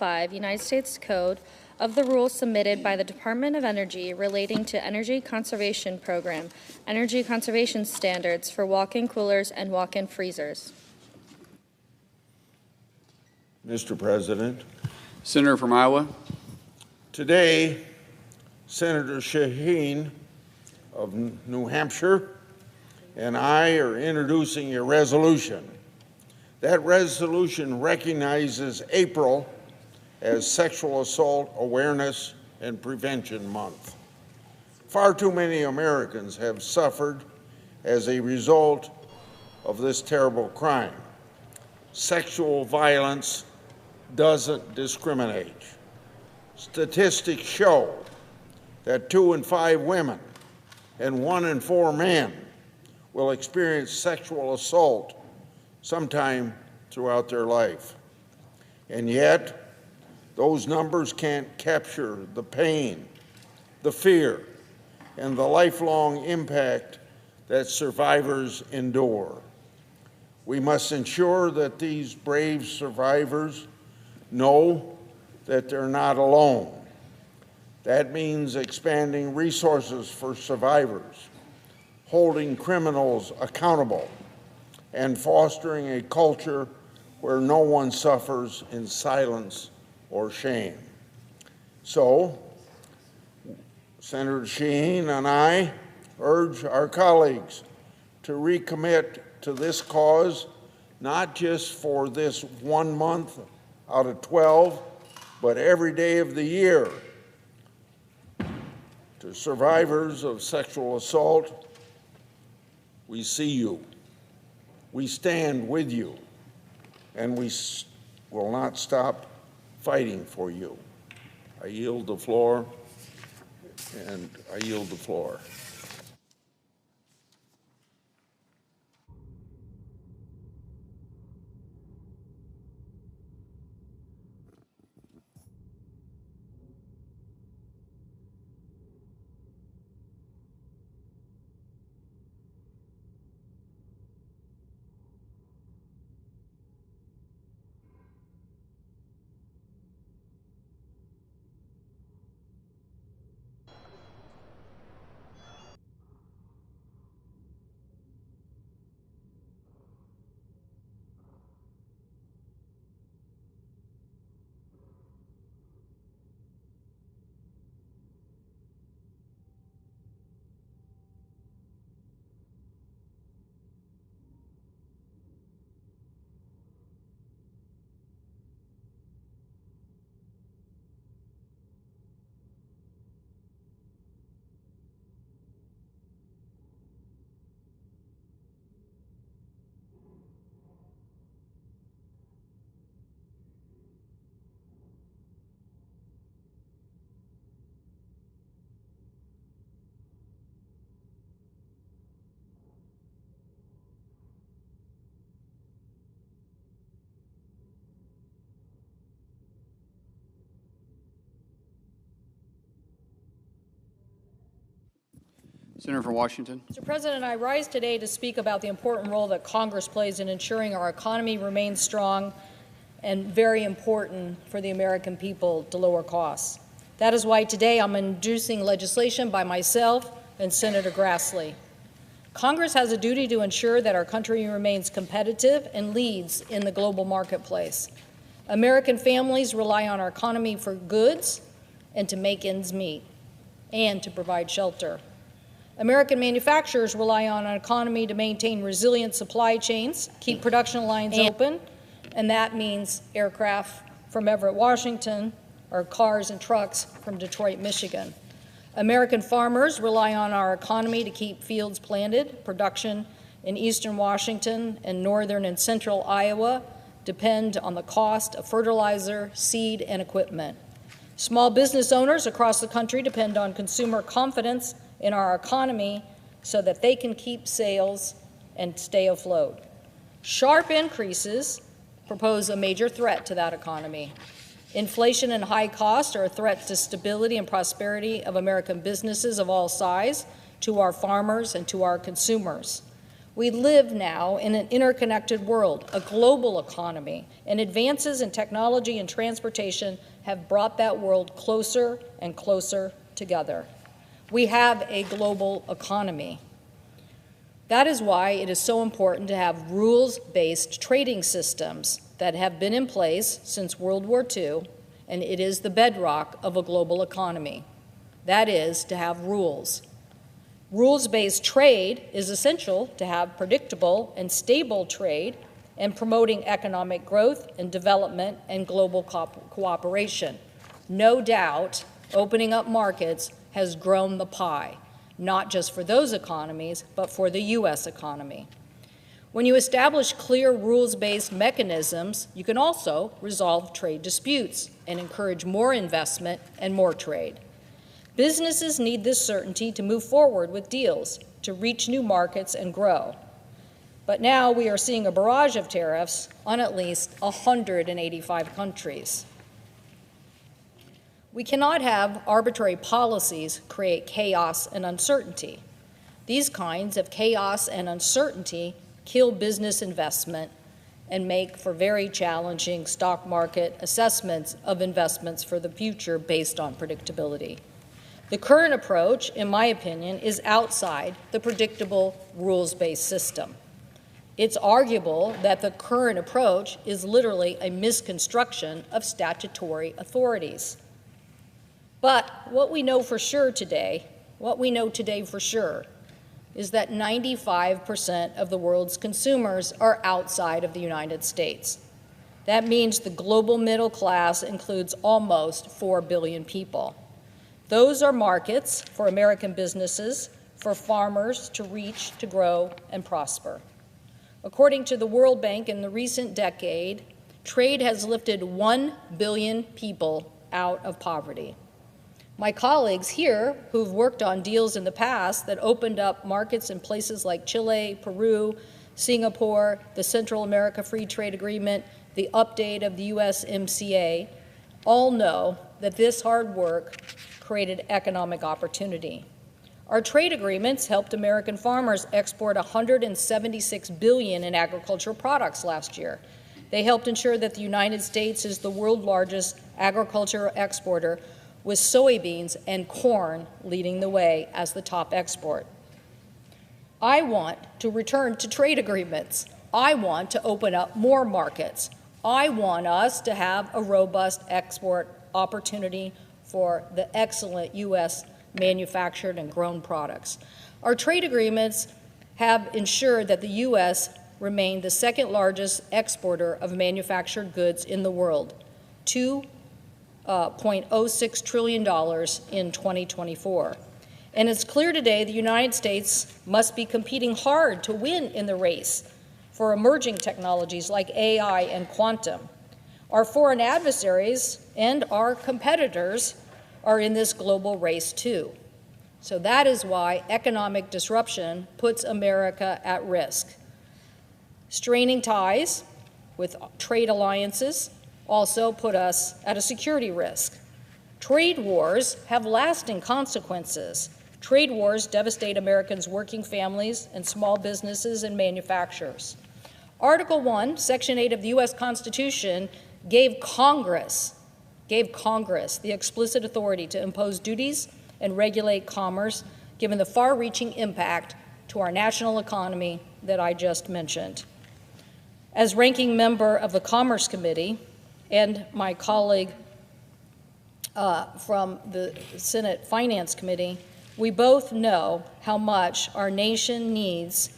5 United States Code of the rules submitted by the Department of Energy relating to Energy Conservation Program, Energy Conservation Standards for walk-in coolers and walk-in freezers. Mr. President, Senator from Iowa. today, Senator Shaheen of New Hampshire and I are introducing a resolution. That resolution recognizes April as Sexual Assault Awareness and Prevention Month. Far too many Americans have suffered as a result of this terrible crime. Sexual violence doesn't discriminate. Statistics show that 2 in 5 women and 1 in 4 men will experience sexual assault sometime throughout their life. And yet, those numbers can't capture the pain, the fear, and the lifelong impact that survivors endure. We must ensure that these brave survivors know that they're not alone. That means expanding resources for survivors, holding criminals accountable, and fostering a culture where no one suffers in silence or shame. So, Senator Shaheen and I urge our colleagues to recommit to this cause, not just for this 1 month out of 12, but every day of the year. To survivors of sexual assault, we see you. We stand with you, and we will not stop fighting for you. I yield the floor, and I yield the floor. Senator from Washington. Mr. President, I rise today to speak about the important role that Congress plays in ensuring our economy remains strong and very important for the American people to lower costs. That is why today I'm introducing legislation by myself and Senator Grassley. Congress has a duty to ensure that our country remains competitive and leads in the global marketplace. American families rely on our economy for goods and to make ends meet and to provide shelter. American manufacturers rely on an economy to maintain resilient supply chains, keep production lines open, and that means aircraft from Everett, Washington, or cars and trucks from Detroit, Michigan. American farmers rely on our economy to keep fields planted. Production in eastern Washington and northern and central Iowa depend on the cost of fertilizer, seed, and equipment. Small business owners across the country depend on consumer confidence in our economy so that they can keep sales and stay afloat. Sharp increases propose a major threat to that economy. Inflation and high costs are a threat to stability and prosperity of American businesses of all size, to our farmers and to our consumers. We live now in an interconnected world, a global economy, and advances in technology and transportation have brought that world closer and closer together. We have a global economy. That is why it is so important to have rules-based trading systems that have been in place since World War II, and it is the bedrock of a global economy. That is, to have rules. Rules-based trade is essential to have predictable and stable trade and promoting economic growth and development and global cooperation. No doubt, opening up markets has grown the pie, not just for those economies, but for the U.S. economy. When you establish clear rules-based mechanisms, you can also resolve trade disputes and encourage more investment and more trade. Businesses need this certainty to move forward with deals, to reach new markets and grow. But now we are seeing a barrage of tariffs on at least 185 countries. We cannot have arbitrary policies create chaos and uncertainty. These kinds of chaos and uncertainty kill business investment and make for very challenging stock market assessments of investments for the future based on predictability. The current approach, in my opinion, is outside the predictable rules-based system. It's arguable that the current approach is literally a misconstruction of statutory authorities. But what we know today for sure, is that 95% of the world's consumers are outside of the United States. That means the global middle class includes almost 4 billion people. Those are markets for American businesses, for farmers to reach, to grow, and prosper. According to the World Bank, in the recent decade, trade has lifted 1 billion people out of poverty. My colleagues here, who've worked on deals in the past that opened up markets in places like Chile, Peru, Singapore, the Central America Free Trade Agreement, the update of the USMCA, all know that this hard work created economic opportunity. Our trade agreements helped American farmers export $176 billion in agricultural products last year. They helped ensure that the United States is the world's largest agricultural exporter, with soybeans and corn leading the way as the top export. I want to return to trade agreements. I want to open up more markets. I want us to have a robust export opportunity for the excellent U.S. manufactured and grown products. Our trade agreements have ensured that the U.S. remained the second largest exporter of manufactured goods in the world, $2.06 trillion in 2024. And it's clear today the United States must be competing hard to win in the race for emerging technologies like AI and quantum. Our foreign adversaries and our competitors are in this global race too. So that is why economic disruption puts America at risk. Straining ties with trade alliances also put us at a security risk. Trade wars have lasting consequences. Trade wars devastate Americans' working families and small businesses and manufacturers. Article 1, Section 8 of the U.S. Constitution gave Congress the explicit authority to impose duties and regulate commerce, given the far-reaching impact to our national economy that I just mentioned. As ranking member of the Commerce Committee, and my colleague from the Senate Finance Committee, we both know how much our nation needs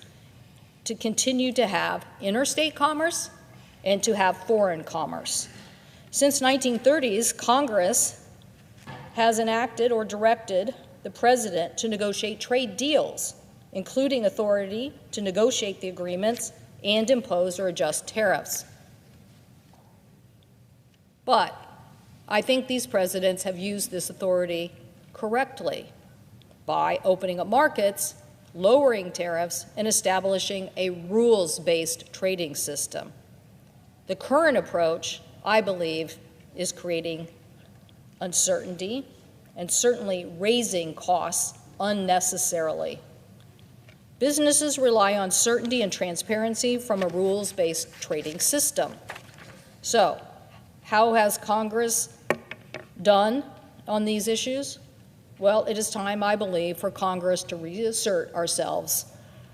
to continue to have interstate commerce and to have foreign commerce. Since 1930s, Congress has enacted or directed the President to negotiate trade deals, including authority to negotiate the agreements and impose or adjust tariffs. But I think these presidents have used this authority correctly by opening up markets, lowering tariffs, and establishing a rules-based trading system. The current approach, I believe, is creating uncertainty and certainly raising costs unnecessarily. Businesses rely on certainty and transparency from a rules-based trading system. So, how has Congress done on these issues? Well, it is time, I believe, for Congress to reassert ourselves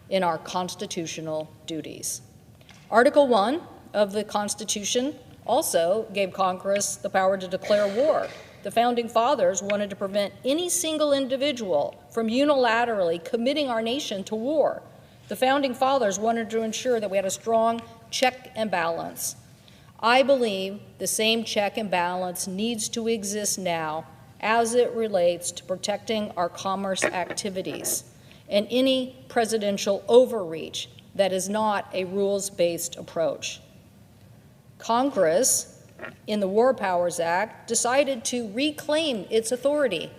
in our constitutional duties. Article 1 of the Constitution also gave Congress the power to declare war. The Founding Fathers wanted to prevent any single individual from unilaterally committing our nation to war. The Founding Fathers wanted to ensure that we had a strong check and balance. I believe the same check and balance needs to exist now as it relates to protecting our commerce activities and any presidential overreach that is not a rules-based approach. Congress, in the War Powers Act, decided to reclaim its authority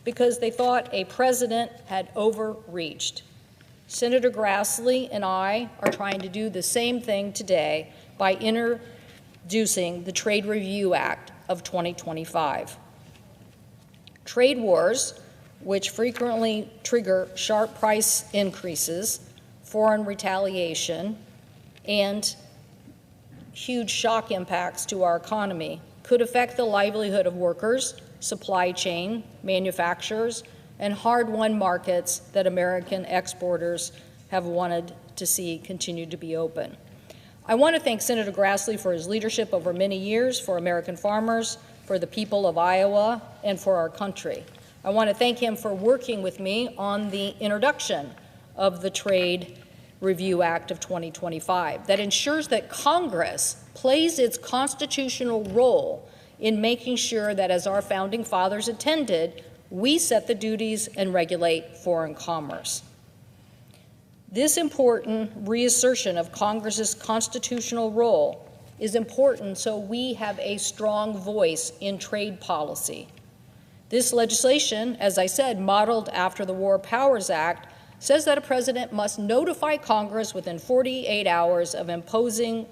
because they thought a president had overreached. Senator Grassley and I are trying to do the same thing today by introducing the Trade Review Act of 2025. Trade wars, which frequently trigger sharp price increases, foreign retaliation, and huge shock impacts to our economy, could affect the livelihood of workers, supply chain, manufacturers, and hard-won markets that American exporters have wanted to see continue to be open. I want to thank Senator Grassley for his leadership over many years for American farmers, for the people of Iowa, and for our country. I want to thank him for working with me on the introduction of the Trade Review Act of 2025 that ensures that Congress plays its constitutional role in making sure that, as our Founding Fathers intended, we set the duties and regulate foreign commerce. This important reassertion of Congress's constitutional role is important so we have a strong voice in trade policy. This legislation, as I said, modeled after the War Powers Act, says that a president must notify Congress within 48 hours of imposing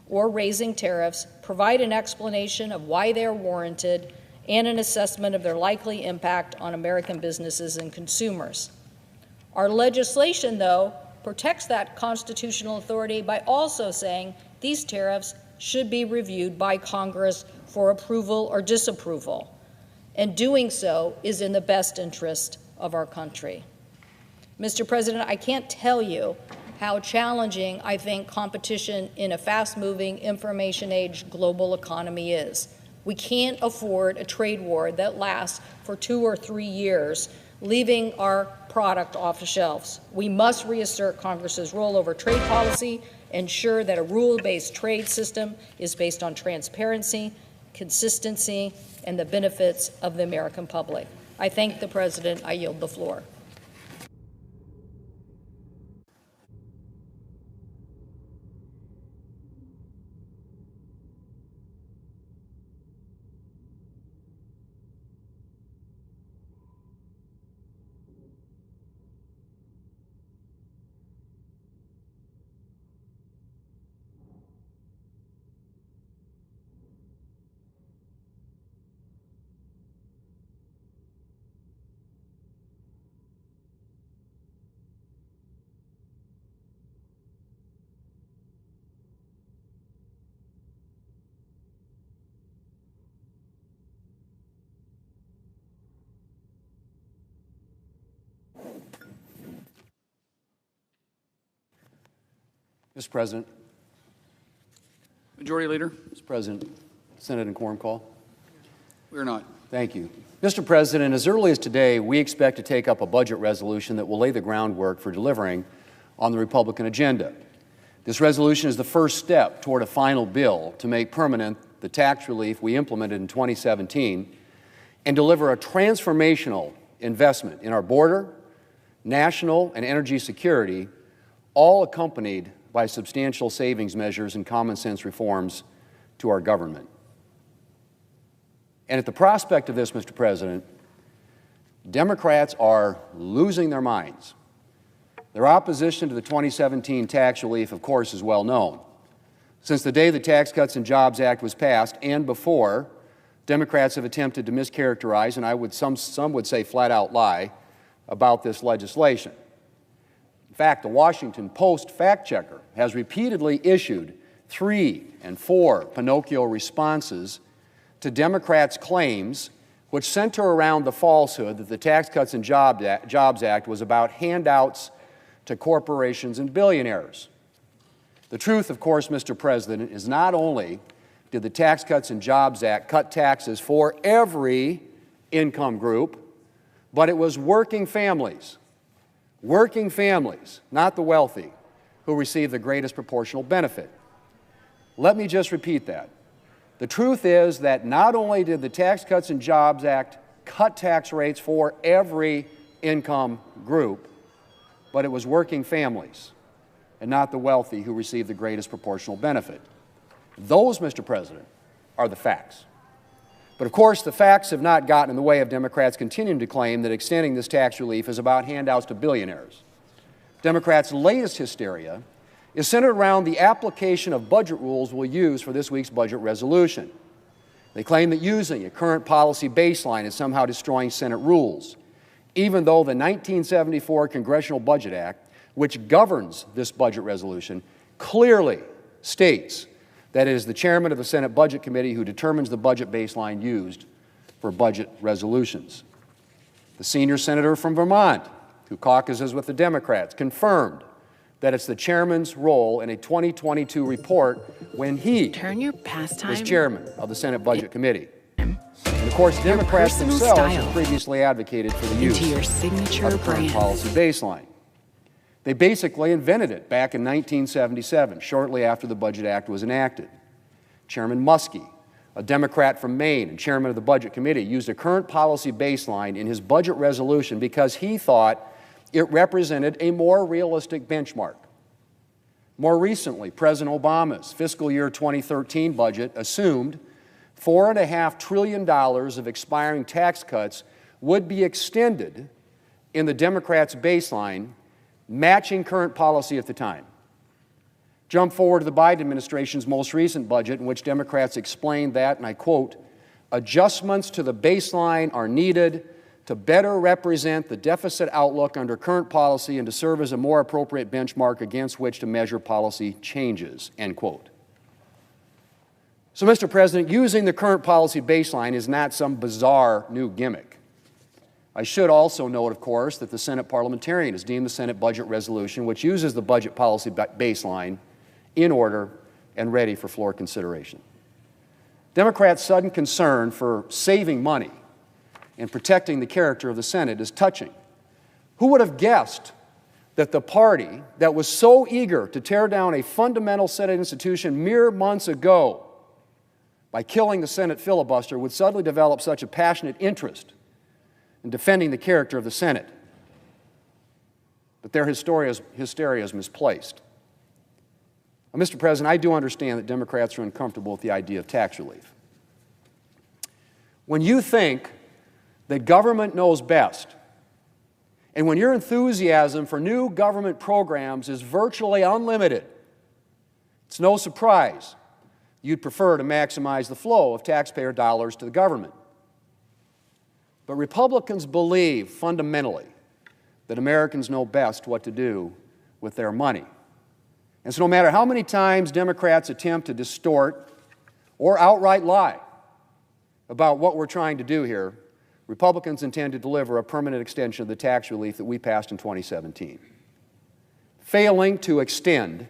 or raising tariffs, provide an explanation of why they are warranted, and an assessment of their likely impact on American businesses and consumers. Our legislation, though, protects that constitutional authority by also saying these tariffs should be reviewed by Congress for approval or disapproval, and doing so is in the best interest of our country. Mr. President, I can't tell you how challenging I think competition in a fast-moving, information-age global economy is. We can't afford a trade war that lasts for 2 or 3 years, leaving our product off the shelves. We must reassert Congress's role over trade policy, ensure that a rule-based trade system is based on transparency, consistency, and the benefits of the American public. I thank the President. I yield the floor. Mr. President. Majority Leader? Mr. President, Senate and quorum call. We are not. Thank you. Mr. President, as early as today, we expect to take up a budget resolution that will lay the groundwork for delivering on the Republican agenda. This resolution is the first step toward a final bill to make permanent the tax relief we implemented in 2017 and deliver a transformational investment in our border, national and energy security, all accompanied by substantial savings measures and common sense reforms to our government. And at the prospect of this, Mr. President, Democrats are losing their minds. Their opposition to the 2017 tax relief, of course, is well known. Since the day the Tax Cuts and Jobs Act was passed and before, Democrats have attempted to mischaracterize, and some would say flat out lie, about this legislation. In fact, the Washington Post fact checker has repeatedly issued 3 and 4 Pinocchio responses to Democrats' claims which center around the falsehood that the Tax Cuts and Jobs Act was about handouts to corporations and billionaires. The truth, of course, Mr. President, is not only did the Tax Cuts and Jobs Act cut taxes for every income group, but it was working families, not the wealthy, who received the greatest proportional benefit. Let me just repeat that. The truth is that not only did the Tax Cuts and Jobs Act cut tax rates for every income group, but it was working families and not the wealthy who received the greatest proportional benefit. Those, Mr. President, are the facts. But of course, the facts have not gotten in the way of Democrats continuing to claim that extending this tax relief is about handouts to billionaires. Democrats' latest hysteria is centered around the application of budget rules we'll use for this week's budget resolution. They claim that using a current policy baseline is somehow destroying Senate rules, even though the 1974 Congressional Budget Act, which governs this budget resolution, clearly states that it is the chairman of the Senate Budget Committee who determines the budget baseline used for budget resolutions. The senior senator from Vermont, who caucuses with the Democrats, confirmed that it's the chairman's role in a 2022 report when he was chairman of the Senate Budget Committee. And of course, Democrats themselves have previously advocated for the use of the current policy baseline. They basically invented it back in 1977, shortly after the Budget Act was enacted. Chairman Muskie, a Democrat from Maine and chairman of the Budget Committee, used a current policy baseline in his budget resolution because he thought it represented a more realistic benchmark. More recently, President Obama's fiscal year 2013 budget assumed $4.5 trillion of expiring tax cuts would be extended in the Democrats' baseline, matching current policy at the time. Jump forward to the Biden administration's most recent budget, in which Democrats explained that, and I quote, "Adjustments to the baseline are needed to better represent the deficit outlook under current policy and to serve as a more appropriate benchmark against which to measure policy changes," end quote. So, Mr. President, using the current policy baseline is not some bizarre new gimmick. I should also note, of course, that the Senate parliamentarian has deemed the Senate budget resolution, which uses the budget policy baseline, in order and ready for floor consideration. Democrats' sudden concern for saving money and protecting the character of the Senate is touching. Who would have guessed that the party that was so eager to tear down a fundamental Senate institution mere months ago by killing the Senate filibuster would suddenly develop such a passionate interest in defending the character of the Senate? But their hysteria is misplaced. Now, Mr. President, I do understand that Democrats are uncomfortable with the idea of tax relief. When you think that government knows best, and when your enthusiasm for new government programs is virtually unlimited, it's no surprise you'd prefer to maximize the flow of taxpayer dollars to the government. But Republicans believe fundamentally that Americans know best what to do with their money. And so no matter how many times Democrats attempt to distort or outright lie about what we're trying to do here, Republicans intend to deliver a permanent extension of the tax relief that we passed in 2017. Failing to extend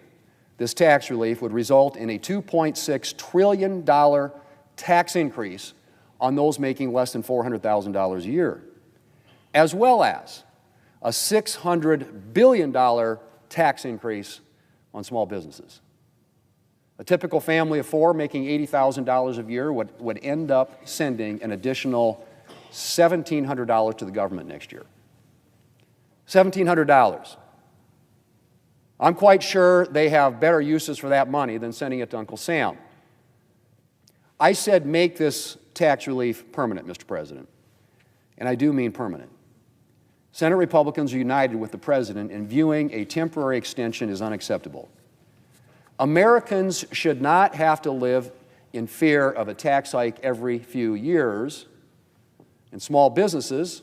this tax relief would result in a $2.6 trillion tax increase on those making less than $400,000 a year, as well as a $600 billion tax increase on small businesses. A typical family of four making $80,000 a year would end up sending an additional $1,700 to the government next year. $1,700. I'm quite sure they have better uses for that money than sending it to Uncle Sam. I said make this tax relief permanent, Mr. President, and I do mean permanent. Senate Republicans are united with the President in viewing a temporary extension as unacceptable. Americans should not have to live in fear of a tax hike every few years, and small businesses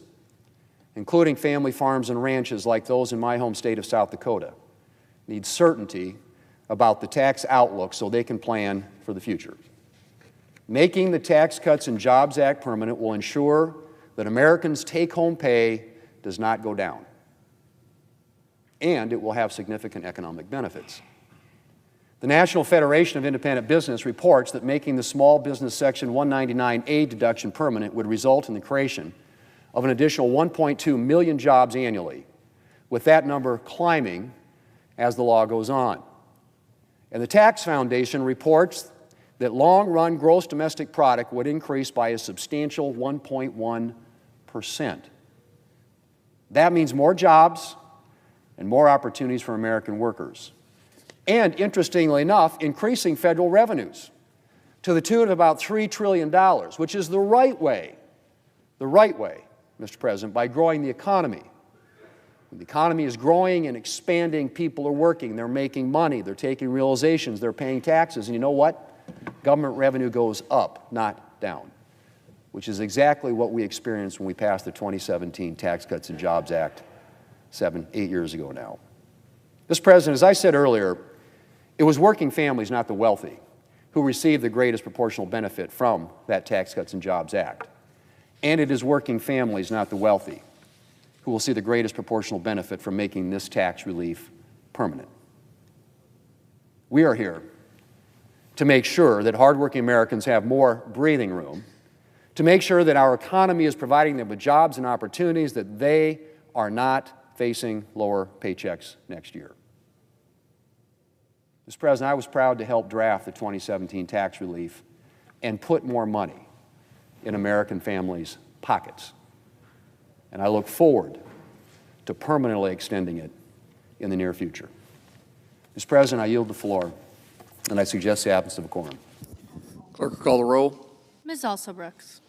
including family farms and ranches like those in my home state of South Dakota, need certainty about the tax outlook so they can plan for the future. Making the Tax Cuts and Jobs Act permanent will ensure that Americans' take-home pay does not go down, and it will have significant economic benefits. The National Federation of Independent Business reports that making the Small Business Section 199A deduction permanent would result in the creation of an additional 1.2 million jobs annually, with that number climbing as the law goes on. And the Tax Foundation reports that long-run gross domestic product would increase by a substantial 1.1%. That means more jobs and more opportunities for American workers. And interestingly enough, increasing federal revenues to the tune of about $3 trillion, which is the right way, Mr. President, by growing the economy. When the economy is growing and expanding, people are working, they're making money, they're taking realizations, they're paying taxes, and you know what? Government revenue goes up, not down, which is exactly what we experienced when we passed the 2017 Tax Cuts and Jobs Act 8 years ago now. Mr. President, as I said earlier, it was working families, not the wealthy, who received the greatest proportional benefit from that Tax Cuts and Jobs Act. And it is working families, not the wealthy, who will see the greatest proportional benefit from making this tax relief permanent. We are here to make sure that hardworking Americans have more breathing room, to make sure that our economy is providing them with jobs and opportunities, that they are not facing lower paychecks next year. Mr. President, I was proud to help draft the 2017 tax relief and put more money in American families' pockets. And I look forward to permanently extending it in the near future. Mr. President, I yield the floor, and I suggest the absence of a quorum. Clerk will call the roll. Ms. Alsobrooks.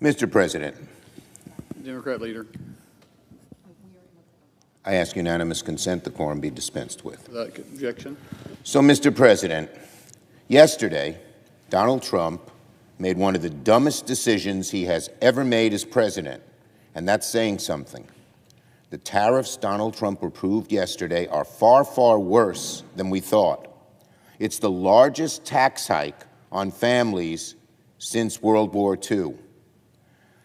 Mr. President, Democrat leader. I ask unanimous consent the quorum be dispensed with. Without objection. So, Mr. President, yesterday, Donald Trump made one of the dumbest decisions he has ever made as president, and that's saying something. The tariffs Donald Trump approved yesterday are far, far worse than we thought. It's the largest tax hike on families since World War II.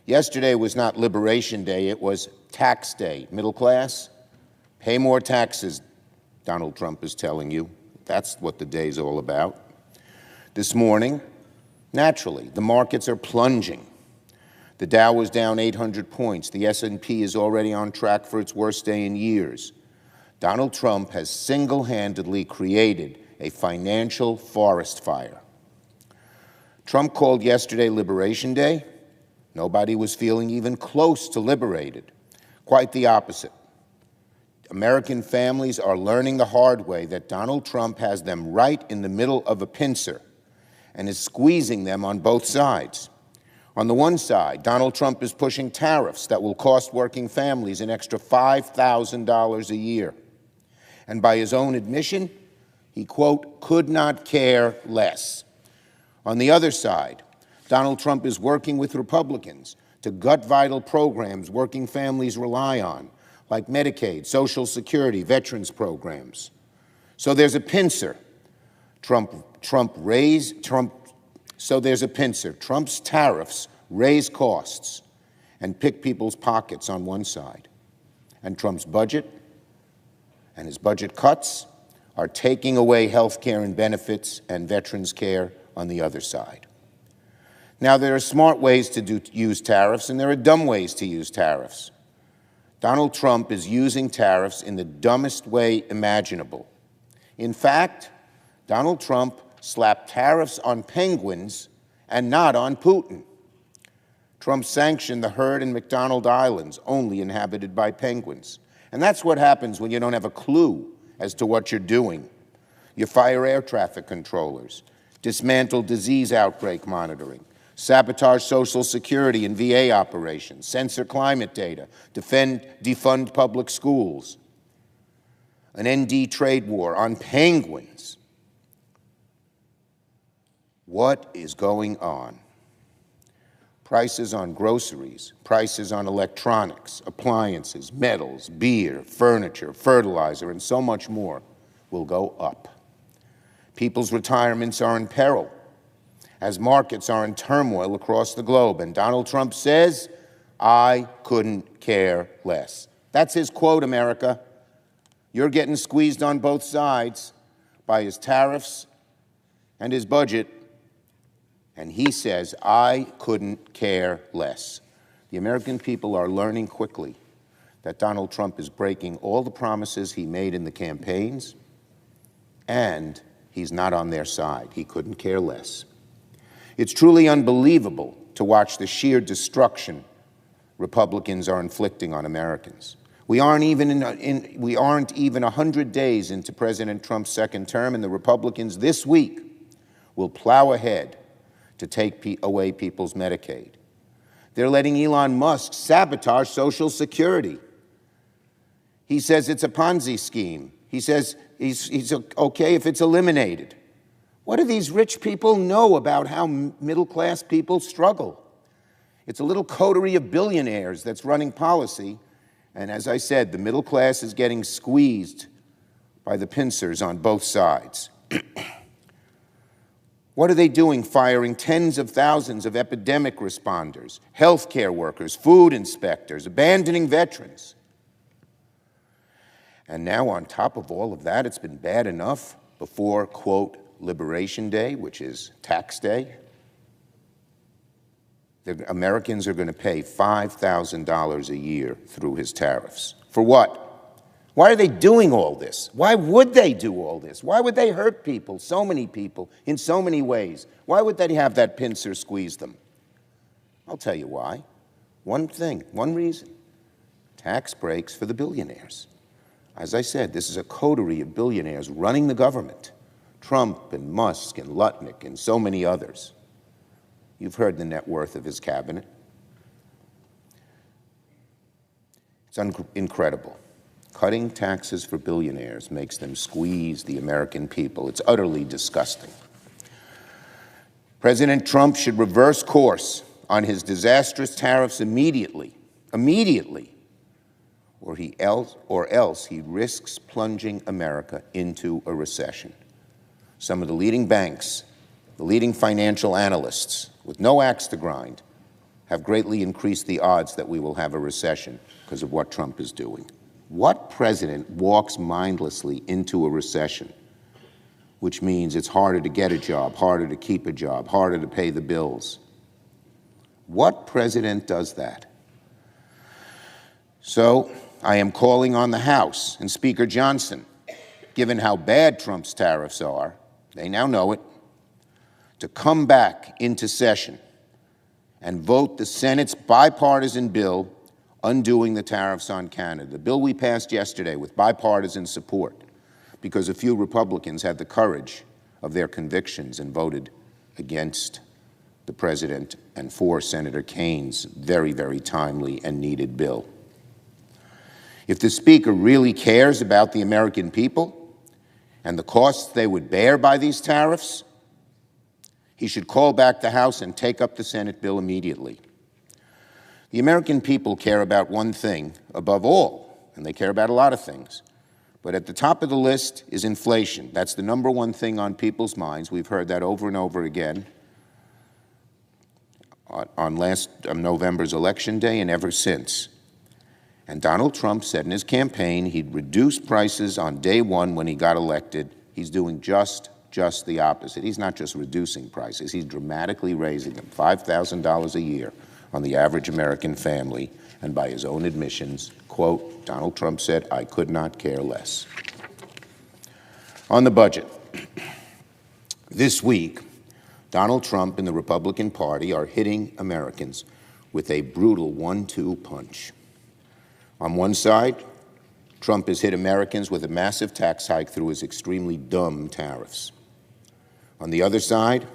Yesterday was not Liberation Day, it was Tax Day. Middle class, pay more taxes, Donald Trump is telling you. That's what the day's all about. This morning, naturally, the markets are plunging. The Dow was down 800 points. The S&P is already on track for its worst day in years. Donald Trump has single-handedly created a financial forest fire. Trump called yesterday Liberation Day. Nobody was feeling even close to liberated. Quite the opposite. American families are learning the hard way that Donald Trump has them right in the middle of a pincer and is squeezing them on both sides. On the one side, Donald Trump is pushing tariffs that will cost working families an extra $5,000 a year. And by his own admission, he, quote, could not care less. On the other side, Donald Trump is working with Republicans to gut vital programs working families rely on, like Medicaid, Social Security, veterans programs. So there's a pincer. Trump's tariffs raise costs and pick people's pockets on one side. And Trump's budget and his budget cuts are taking away health care and benefits and veterans care on the other side. Now, there are smart ways to use tariffs, and there are dumb ways to use tariffs. Donald Trump is using tariffs in the dumbest way imaginable. In fact, Donald Trump slapped tariffs on penguins and not on Putin. Trump sanctioned the herd in McDonald Islands, only inhabited by penguins. And that's what happens when you don't have a clue as to what you're doing. You fire air traffic controllers, dismantle disease outbreak monitoring, sabotage Social Security and VA operations, censor climate data, defund public schools, an ND trade war on penguins. What is going on? Prices on groceries, prices on electronics, appliances, metals, beer, furniture, fertilizer, and so much more will go up. People's retirements are in peril as markets are in turmoil across the globe. And Donald Trump says, I couldn't care less. That's his quote, America. You're getting squeezed on both sides by his tariffs and his budget. And he says, I couldn't care less. The American people are learning quickly that Donald Trump is breaking all the promises he made in the campaigns, and he's not on their side. He couldn't care less. It's truly unbelievable to watch the sheer destruction Republicans are inflicting on Americans. We aren't even 100 days into President Trump's second term, and the Republicans this week will plow ahead to take away people's Medicaid. They're letting Elon Musk sabotage Social Security. He says it's a Ponzi scheme. He says he's okay if it's eliminated. What do these rich people know about how middle-class people struggle? It's a little coterie of billionaires that's running policy, and as I said, the middle class is getting squeezed by the pincers on both sides. What are they doing? Firing tens of thousands of epidemic responders, healthcare workers, food inspectors, abandoning veterans. And now, on top of all of that, it's been bad enough before, quote, Liberation Day, which is tax day. The Americans are going to pay $5,000 a year through his tariffs. For what? Why are they doing all this? Why would they do all this? Why would they hurt people, so many people, in so many ways? Why would they have that pincer squeeze them? I'll tell you why. One thing, one reason. Tax breaks for the billionaires. As I said, this is a coterie of billionaires running the government. Trump and Musk and Lutnick and so many others. You've heard the net worth of his cabinet. It's incredible. Cutting taxes for billionaires makes them squeeze the American people. It's utterly disgusting. President Trump should reverse course on his disastrous tariffs immediately, or else he risks plunging America into a recession. Some of the leading banks, the leading financial analysts, with no axe to grind, have greatly increased the odds that we will have a recession because of what Trump is doing. What president walks mindlessly into a recession, which means it's harder to get a job, harder to keep a job, harder to pay the bills? What president does that? So I am calling on the House and Speaker Johnson, given how bad Trump's tariffs are, they now know it, to come back into session and vote the Senate's bipartisan bill undoing the tariffs on Canada, the bill we passed yesterday with bipartisan support because a few Republicans had the courage of their convictions and voted against the president and for Senator Kane's very, very timely and needed bill. If the Speaker really cares about the American people and the costs they would bear by these tariffs, he should call back the House and take up the Senate bill immediately. The American people care about one thing above all, and they care about a lot of things. But at the top of the list is inflation. That's the number one thing on people's minds. We've heard that over and over again on November's election day and ever since. And Donald Trump said in his campaign he'd reduce prices on day one when he got elected. He's doing just the opposite. He's not just reducing prices, he's dramatically raising them, $5,000 a year on the average American family. And by his own admissions, quote, Donald Trump said, "I could not care less." On the budget, this week, Donald Trump and the Republican Party are hitting Americans with a brutal 1-2 punch. On one side, Trump has hit Americans with a massive tax hike through his extremely dumb tariffs. On the other side,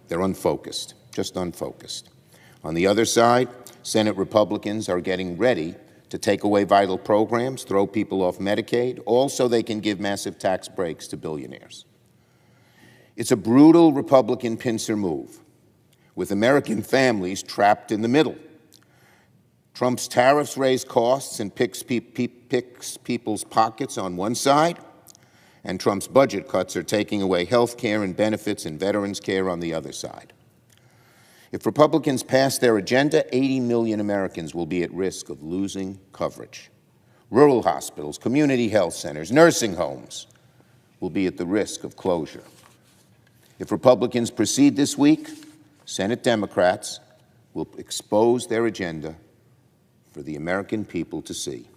they're unfocused, just unfocused. On the other side, Senate Republicans are getting ready to take away vital programs, throw people off Medicaid, all so they can give massive tax breaks to billionaires. It's a brutal Republican pincer move, with American families trapped in the middle. Trump's tariffs raise costs and picks people's pockets on one side, and Trump's budget cuts are taking away health care and benefits and veterans care on the other side. If Republicans pass their agenda, 80 million Americans will be at risk of losing coverage. Rural hospitals, community health centers, nursing homes will be at the risk of closure. If Republicans proceed this week, Senate Democrats will expose their agenda for the American people to see.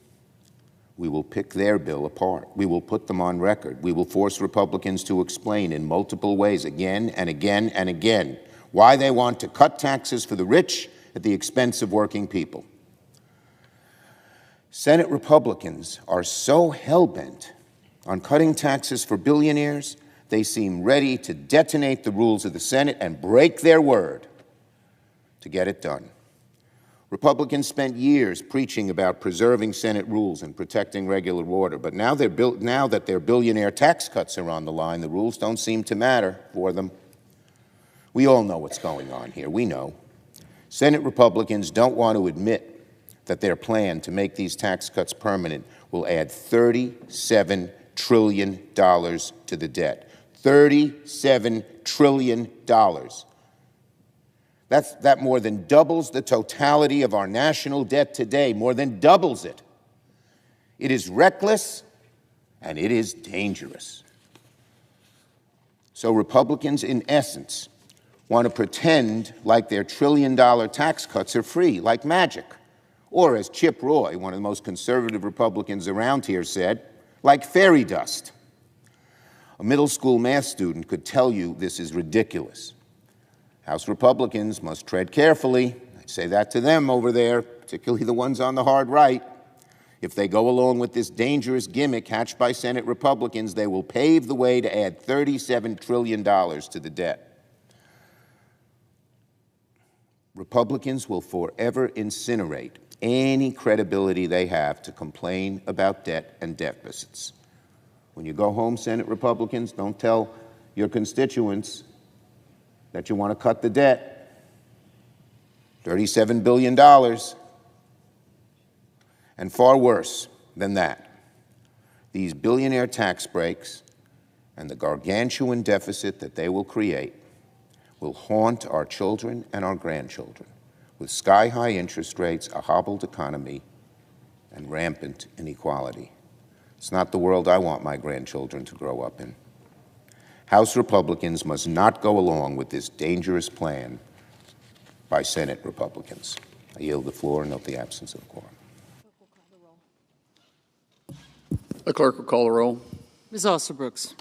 We will pick their bill apart. We will put them on record. We will force Republicans to explain in multiple ways again and again and again why they want to cut taxes for the rich at the expense of working people. Senate Republicans are so hell-bent on cutting taxes for billionaires, they seem ready to detonate the rules of the Senate and break their word to get it done. Republicans spent years preaching about preserving Senate rules and protecting regular order, but now that their billionaire tax cuts are on the line, the rules don't seem to matter for them. We all know what's going on here. We know. Senate Republicans don't want to admit that their plan to make these tax cuts permanent will add $37 trillion to the debt. $37 trillion. That more than doubles the totality of our national debt today, more than doubles it. It is reckless and it is dangerous. So Republicans, in essence, want to pretend like their trillion-dollar tax cuts are free, like magic. Or as Chip Roy, one of the most conservative Republicans around here, said, like fairy dust. A middle school math student could tell you this is ridiculous. House Republicans must tread carefully. I say that to them over there, particularly the ones on the hard right. If they go along with this dangerous gimmick hatched by Senate Republicans, they will pave the way to add $37 trillion to the debt. Republicans will forever incinerate any credibility they have to complain about debt and deficits. When you go home, Senate Republicans, don't tell your constituents that you want to cut the debt. $37 billion. And far worse than that, these billionaire tax breaks and the gargantuan deficit that they will create will haunt our children and our grandchildren with sky-high interest rates, a hobbled economy, and rampant inequality. It's not the world I want my grandchildren to grow up in. House Republicans must not go along with this dangerous plan by Senate Republicans. I yield the floor and note the absence of quorum. The clerk will call the roll. Ms. Alsterbrooks.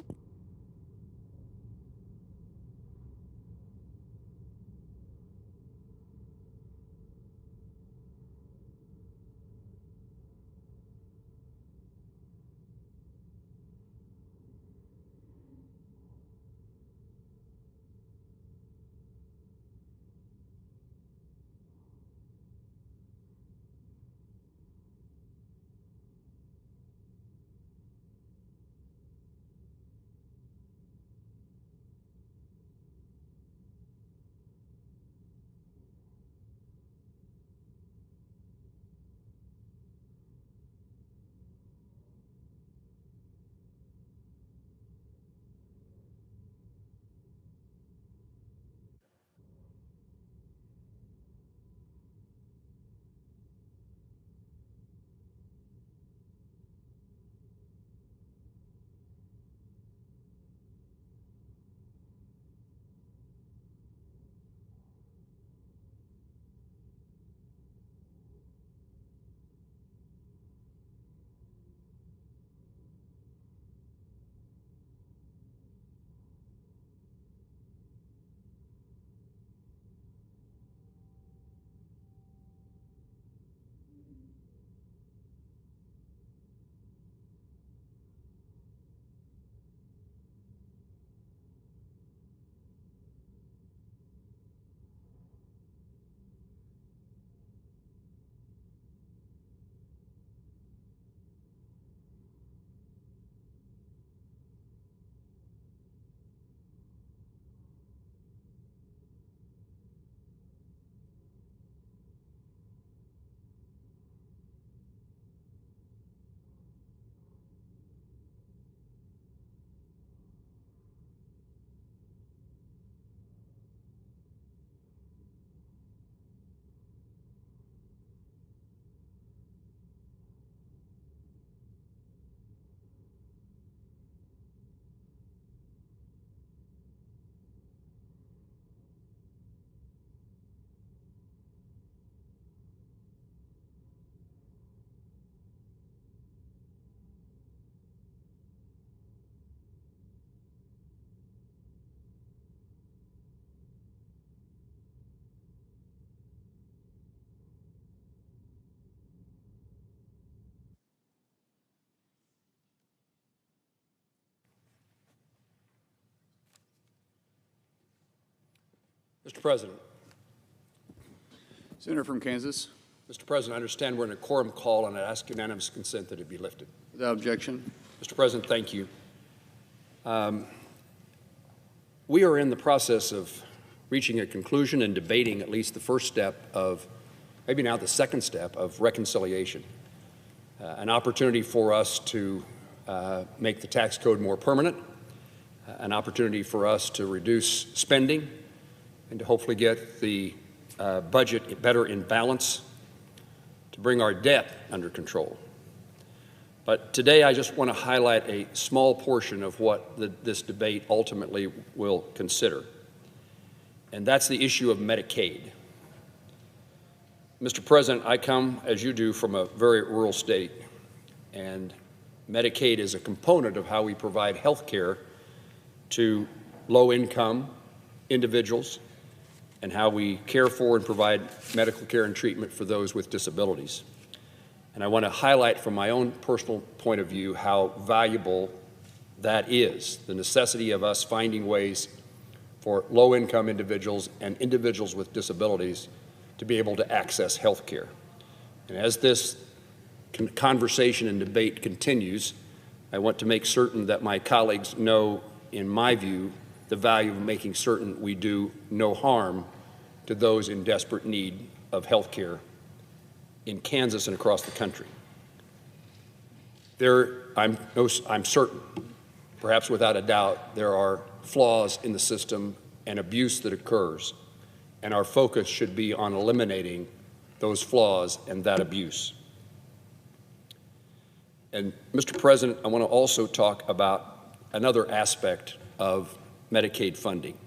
Mr. President. Senator from Kansas. Mr. President, I understand we're in a quorum call, and I ask unanimous consent that it be lifted. Without objection. Mr. President, thank you. We are in the process of reaching a conclusion and debating at least the first step of, maybe now the second step of reconciliation, an opportunity for us to make the tax code more permanent, an opportunity for us to reduce spending and to hopefully get the budget better in balance, to bring our debt under control. But today I just want to highlight a small portion of what this debate ultimately will consider, and that's the issue of Medicaid. Mr. President, I come, as you do, from a very rural state, and Medicaid is a component of how we provide health care to low-income individuals and how we care for and provide medical care and treatment for those with disabilities. And I want to highlight from my own personal point of view how valuable that is, the necessity of us finding ways for low-income individuals and individuals with disabilities to be able to access health care. And as this conversation and debate continues, I want to make certain that my colleagues know, in my view, the value of making certain we do no harm to those in desperate need of health care in Kansas and across the country. I'm certain, perhaps without a doubt, there are flaws in the system and abuse that occurs, and our focus should be on eliminating those flaws and that abuse. And, Mr. President, I want to also talk about another aspect of Medicaid funding.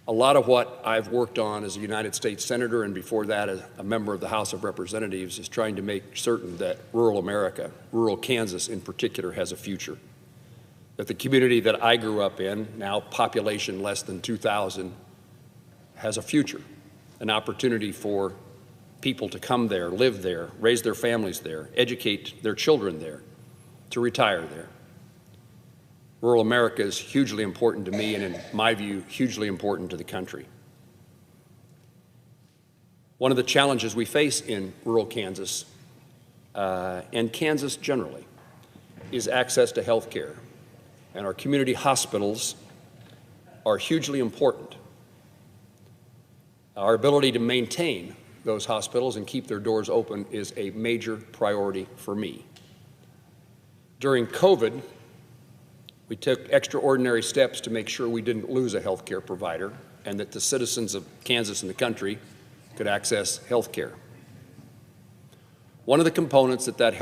A lot of what I've worked on as a United States Senator, and before that as a member of the House of Representatives, is trying to make certain that rural America, rural Kansas in particular, has a future. That the community that I grew up in, now population less than 2,000, has a future, an opportunity for people to come there, live there, raise their families there, educate their children there, to retire there. Rural America is hugely important to me and, in my view, hugely important to the country. One of the challenges we face in rural Kansas and Kansas generally is access to health care. And our community hospitals are hugely important. Our ability to maintain those hospitals and keep their doors open is a major priority for me. During COVID, we took extraordinary steps to make sure we didn't lose a health care provider and that the citizens of Kansas and the country could access health care. One of the components that that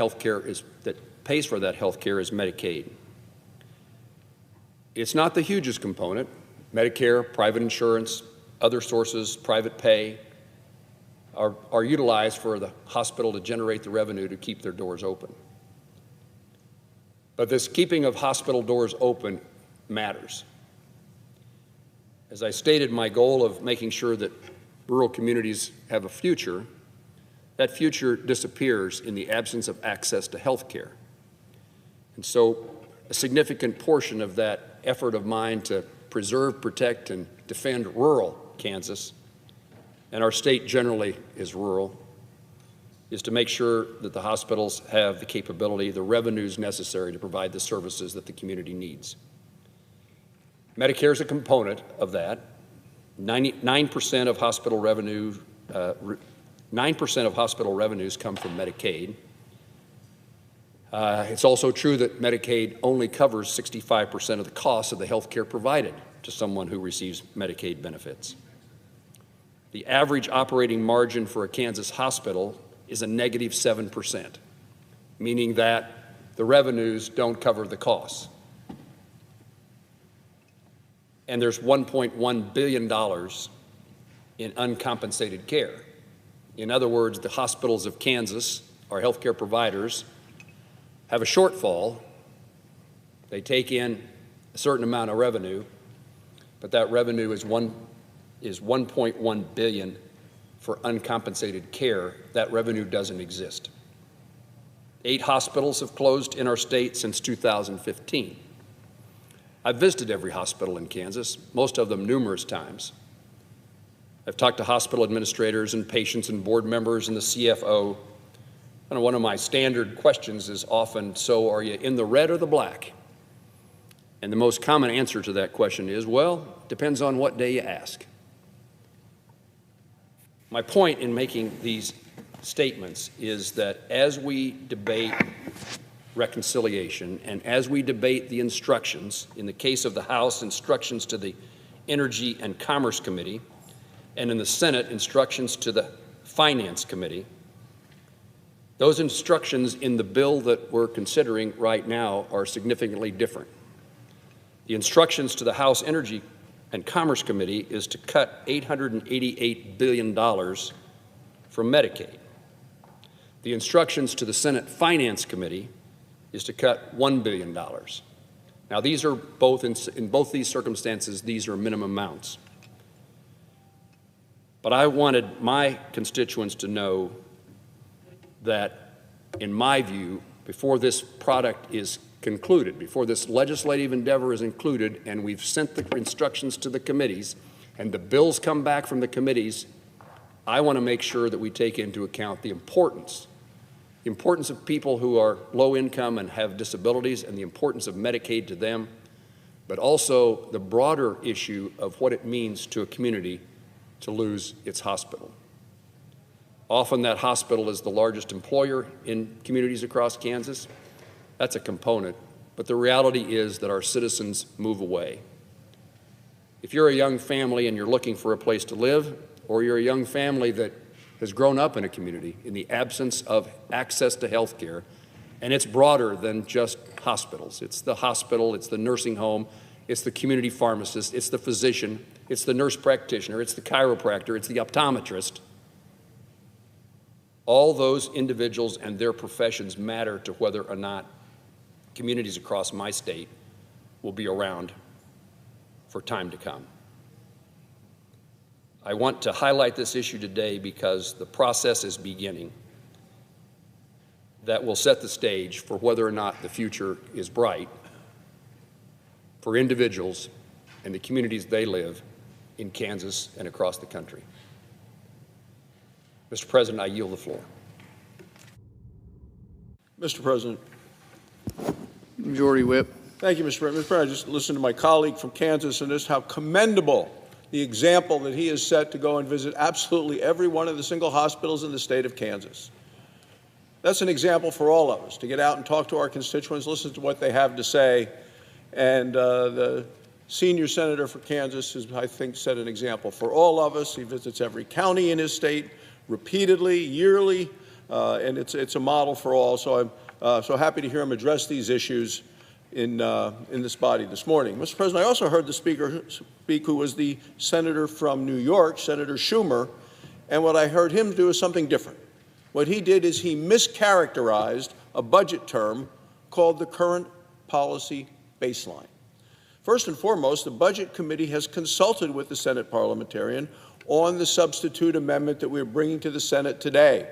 pays for that health care is Medicaid. It's not the hugest component. Medicare, private insurance, other sources, private pay, are utilized for the hospital to generate the revenue to keep their doors open. But this keeping of hospital doors open matters. As I stated, my goal of making sure that rural communities have a future, that future disappears in the absence of access to health care. And so a significant portion of that effort of mine to preserve, protect, and defend rural Kansas, and our state generally is rural, is to make sure that the hospitals have the capability, the revenues necessary to provide the services that the community needs. Medicare is a component of that. 9% of hospital revenue, 9% of hospital revenues come from Medicaid. It's also true that Medicaid only covers 65% of the costs of the health care provided to someone who receives Medicaid benefits. The average operating margin for a Kansas hospital is a negative 7%, meaning that the revenues don't cover the costs. And there's $1.1 billion in uncompensated care. In other words, the hospitals of Kansas, our healthcare providers, have a shortfall. They take in a certain amount of revenue, but that revenue is $1.1 billion for uncompensated care. That revenue doesn't exist. 8 hospitals have closed in our state since 2015. I've visited every hospital in Kansas, most of them numerous times. I've talked to hospital administrators and patients and board members and the CFO. And one of my standard questions is often, so are you in the red or the black? And the most common answer to that question is, well, depends on what day you ask. My point in making these statements is that as we debate reconciliation and as we debate the instructions, in the case of the House, instructions to the Energy and Commerce Committee, and in the Senate, instructions to the Finance Committee, those instructions in the bill that we're considering right now are significantly different. The instructions to the House Energy and Commerce Committee is to cut $888 billion from Medicaid. The instructions to the Senate Finance Committee is to cut $1 billion. Now, these are both, in both these circumstances, these are minimum amounts. But I wanted my constituents to know that, in my view, before this product is concluded, before this legislative endeavor is included, and we've sent the instructions to the committees, and the bills come back from the committees I want to make sure that we take into account the importance of people who are low income and have disabilities, and the importance of Medicaid to them, but also the broader issue of what it means to a community to lose its hospital. Often that hospital is the largest employer in communities across Kansas. That's a component, but the reality is that our citizens move away. If you're a young family and you're looking for a place to live, or you're a young family that has grown up in a community in the absence of access to health care, and it's broader than just hospitals. It's the hospital, it's the nursing home, it's the community pharmacist, it's the physician, it's the nurse practitioner, it's the chiropractor, it's the optometrist. All those individuals and their professions matter to whether or not communities across my state will be around for time to come. I want to highlight this issue today because the process is beginning that will set the stage for whether or not the future is bright for individuals and the communities they live in Kansas and across the country. Mr. President, I yield the floor. Mr. President. Majority Whip. Thank you, Mr. President. Mr. President, I just listened to my colleague from Kansas and just how commendable the example that he has set to go and visit absolutely every one of the single hospitals in the state of Kansas. That's an example for all of us, to get out and talk to our constituents, listen to what they have to say. And the senior senator for Kansas has, I think, set an example for all of us. He visits every county in his state repeatedly, yearly, and it's a model for all. So I'm so happy to hear him address these issues in this body this morning. Mr. President, I also heard the speaker speak, who was the senator from New York, Senator Schumer, and what I heard him do is something different. What he did is he mischaracterized a budget term called the current policy baseline. First and foremost, the Budget Committee has consulted with the Senate parliamentarian on the substitute amendment that we're bringing to the Senate today.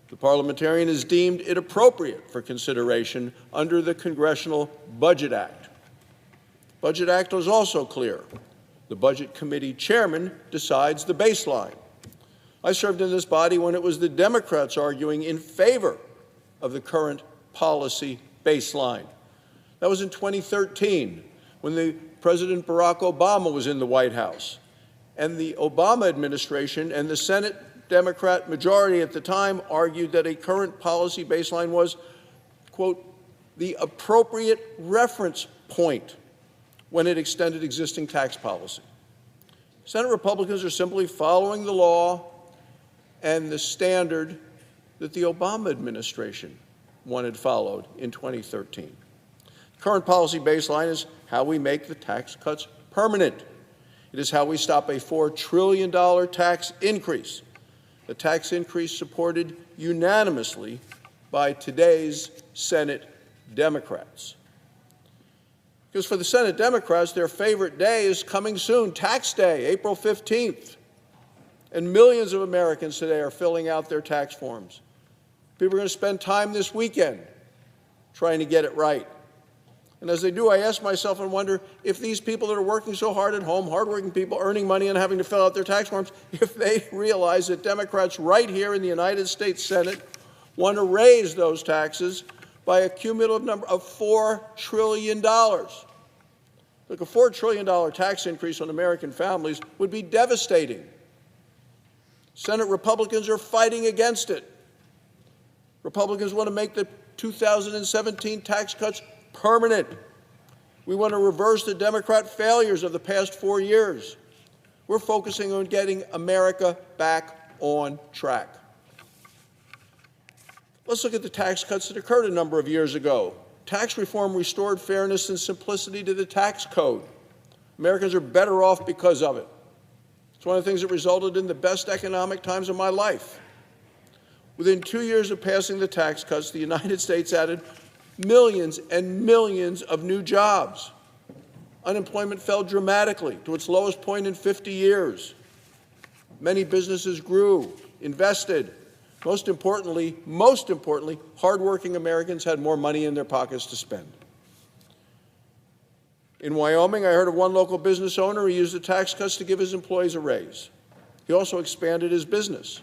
The parliamentarian has deemed it appropriate for consideration under the Congressional Budget Act. The Budget Act was also clear. The Budget Committee chairman decides the baseline. I served in this body when it was the Democrats arguing in favor of the current policy baseline. That was in 2013, when President Barack Obama was in the White House. And the Obama administration and the Senate Democrat majority at the time argued that a current policy baseline was, quote, the appropriate reference point when it extended existing tax policy. Senate Republicans are simply following the law and the standard that the Obama administration wanted followed in 2013. Current policy baseline is how we make the tax cuts permanent. It is how we stop a $4 trillion tax increase. The tax increase supported unanimously by today's Senate Democrats. Because for the Senate Democrats, their favorite day is coming soon, Tax Day, April 15th. And millions of Americans today are filling out their tax forms. People are going to spend time this weekend trying to get it right. And as they do, I ask myself and wonder if these people that are working so hard at home, hardworking people earning money and having to fill out their tax forms, if they realize that Democrats right here in the United States Senate want to raise those taxes by a cumulative number of $4 trillion. Look, a $4 trillion tax increase on American families would be devastating. Senate Republicans are fighting against it. Republicans want to make the 2017 tax cuts permanent. We want to reverse the Democrat failures of the past 4 years. We're focusing on getting America back on track. Let's look at the tax cuts that occurred a number of years ago. Tax reform restored fairness and simplicity to the tax code. Americans are better off because of it. It's one of the things that resulted in the best economic times of my life. Within 2 years of passing the tax cuts, the United States added millions and millions of new jobs. Unemployment fell dramatically to its lowest point in 50 years. Many businesses grew, invested. Most importantly, hardworking Americans had more money in their pockets to spend. In Wyoming, I heard of one local business owner who used the tax cuts to give his employees a raise. He also expanded his business.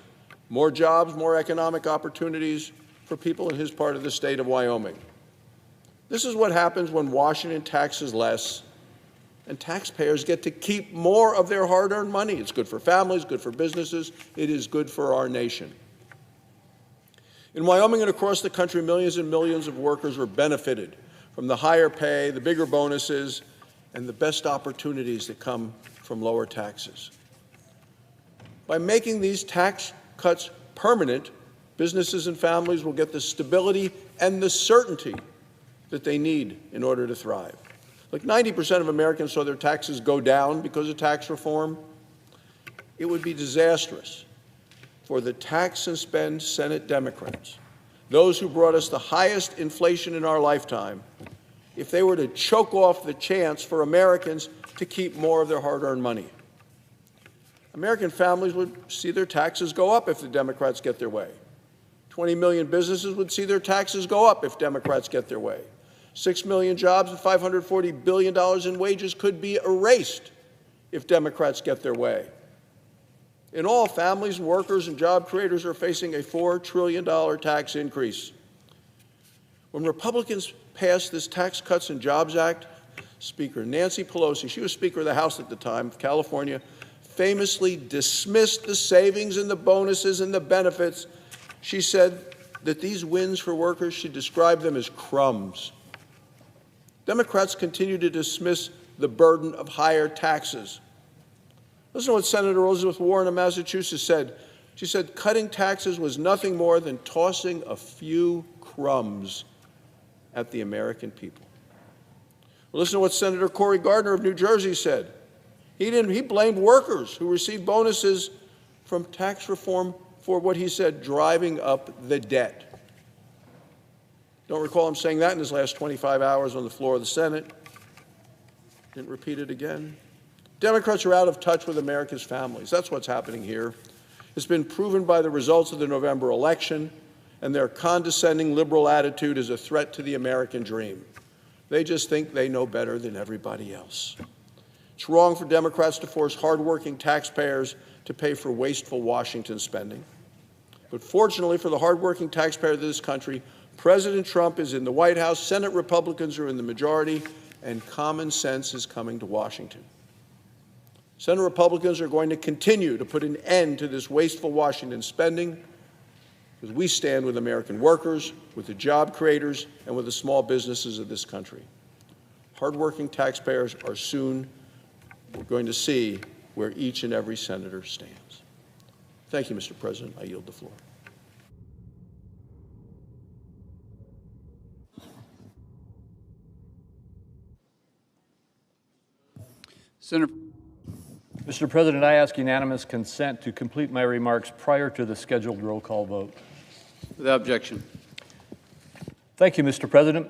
More jobs, more economic opportunities for people in his part of the state of Wyoming. This is what happens when Washington taxes less and taxpayers get to keep more of their hard-earned money. It's good for families, good for businesses. It is good for our nation. In Wyoming and across the country, millions and millions of workers were benefited from the higher pay, the bigger bonuses, and the best opportunities that come from lower taxes. By making these tax cuts permanent, businesses and families will get the stability and the certainty that they need in order to thrive. Like 90% of Americans saw their taxes go down because of tax reform. It would be disastrous for the tax and spend Senate Democrats, those who brought us the highest inflation in our lifetime, if they were to choke off the chance for Americans to keep more of their hard-earned money. American families would see their taxes go up if the Democrats get their way. 20 million businesses would see their taxes go up if Democrats get their way. 6 million jobs and $540 billion in wages could be erased if Democrats get their way. In all, families, workers, and job creators are facing a $4 trillion tax increase. When Republicans passed this Tax Cuts and Jobs Act, Speaker Nancy Pelosi, she was Speaker of the House at the time of California, famously dismissed the savings and the bonuses and the benefits. She said that these wins for workers, she described them as crumbs. Democrats continue to dismiss the burden of higher taxes. Listen to what Senator Elizabeth Warren of Massachusetts said. She said, cutting taxes was nothing more than tossing a few crumbs at the American people. Well, listen to what Senator Cory Gardner of New Jersey said. He blamed workers who received bonuses from tax reform for what he said, driving up the debt. Don't recall him saying that in his last 25 hours on the floor of the Senate. Didn't repeat it again. Democrats are out of touch with America's families. That's what's happening here. It's been proven by the results of the November election, and their condescending liberal attitude is a threat to the American dream. They just think they know better than everybody else. It's wrong for Democrats to force hardworking taxpayers to pay for wasteful Washington spending. But fortunately for the hardworking taxpayer of this country, President Trump is in the White House, Senate Republicans are in the majority, and common sense is coming to Washington. Senate Republicans are going to continue to put an end to this wasteful Washington spending because we stand with American workers, with the job creators, and with the small businesses of this country. Hardworking taxpayers are soon going to see where each and every senator stands. Thank you, Mr. President. I yield the floor. Senator. Mr. President, I ask unanimous consent to complete my remarks prior to the scheduled roll call vote. Without objection. Thank you, Mr. President.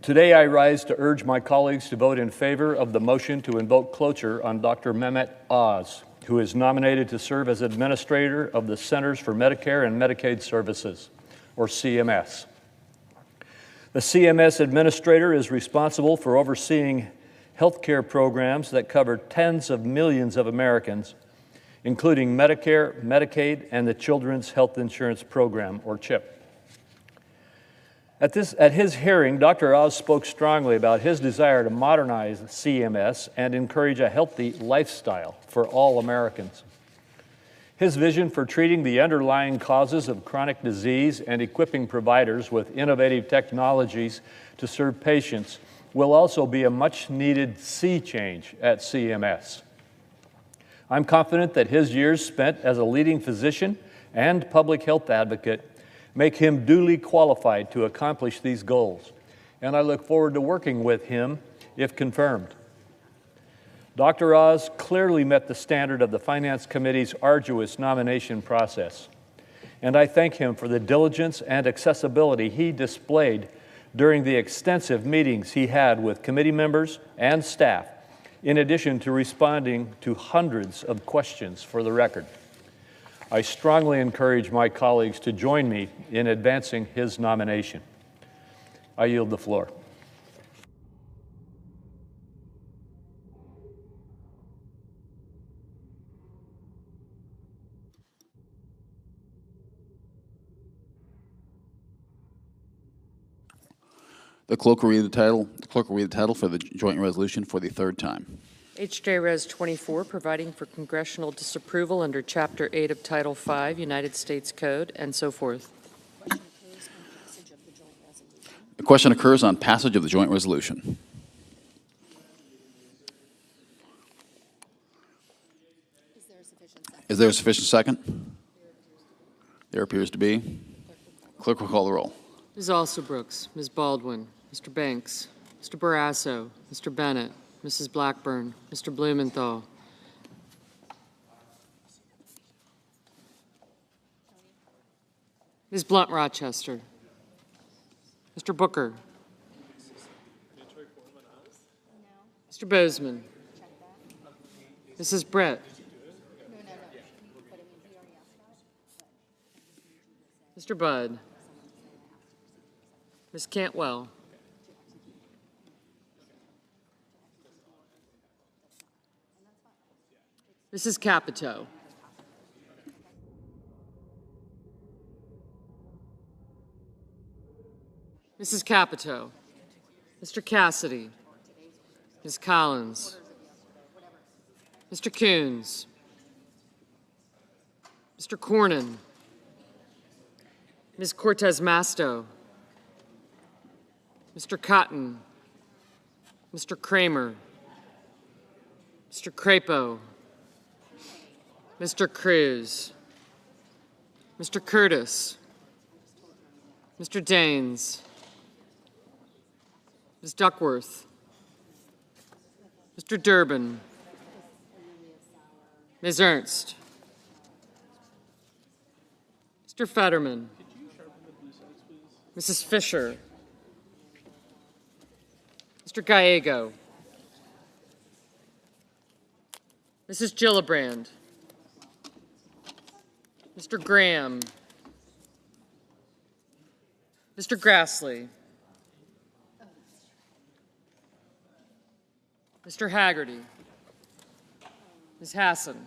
Today I rise to urge my colleagues to vote in favor of the motion to invoke cloture on Dr. Mehmet Oz, who is nominated to serve as Administrator of the Centers for Medicare and Medicaid Services, or CMS. The CMS Administrator is responsible for overseeing health care programs that cover tens of millions of Americans, including Medicare, Medicaid, and the Children's Health Insurance Program, or CHIP. At his hearing, Dr. Oz spoke strongly about his desire to modernize CMS and encourage a healthy lifestyle for all Americans. His vision for treating the underlying causes of chronic disease and equipping providers with innovative technologies to serve patients will also be a much-needed sea change at CMS. I'm confident that his years spent as a leading physician and public health advocate make him duly qualified to accomplish these goals, and I look forward to working with him if confirmed. Dr. Oz clearly met the standard of the Finance Committee's arduous nomination process, and I thank him for the diligence and accessibility he displayed during the extensive meetings he had with committee members and staff, in addition to responding to hundreds of questions for the record. I strongly encourage my colleagues to join me in advancing his nomination. I yield the floor. The clerk will read the title. The clerk will read the title for the joint resolution for the third time. H.J. Res. 24, providing for congressional disapproval under Chapter 8 of Title 5, United States Code, and so forth. The question occurs on passage of the joint resolution. Is there a sufficient second? There appears to be. Clerk will call the roll. Ms. Alsobrooks, Ms. Baldwin, Mr. Banks, Mr. Barrasso, Mr. Bennett, Mrs. Blackburn, Mr. Blumenthal. Ms. Blunt Rochester, Mr. Booker, Mr. Bozeman, Mrs. Brett, Mr. Budd, Ms. Cantwell, Mrs. Capito, Mrs. Capito, Mr. Cassidy, Ms. Collins, Mr. Coons, Mr. Cornyn, Ms. Cortez Masto, Mr. Cotton, Mr. Kramer, Mr. Crapo, Mr. Cruz, Mr. Curtis, Mr. Daines, Ms. Duckworth, Mr. Durbin, Ms. Ernst, Mr. Fetterman, Mrs. Fisher, Mr. Gallego, Mrs. Gillibrand, Mr. Graham, Mr. Grassley, Mr. Haggerty, Ms. Hassan,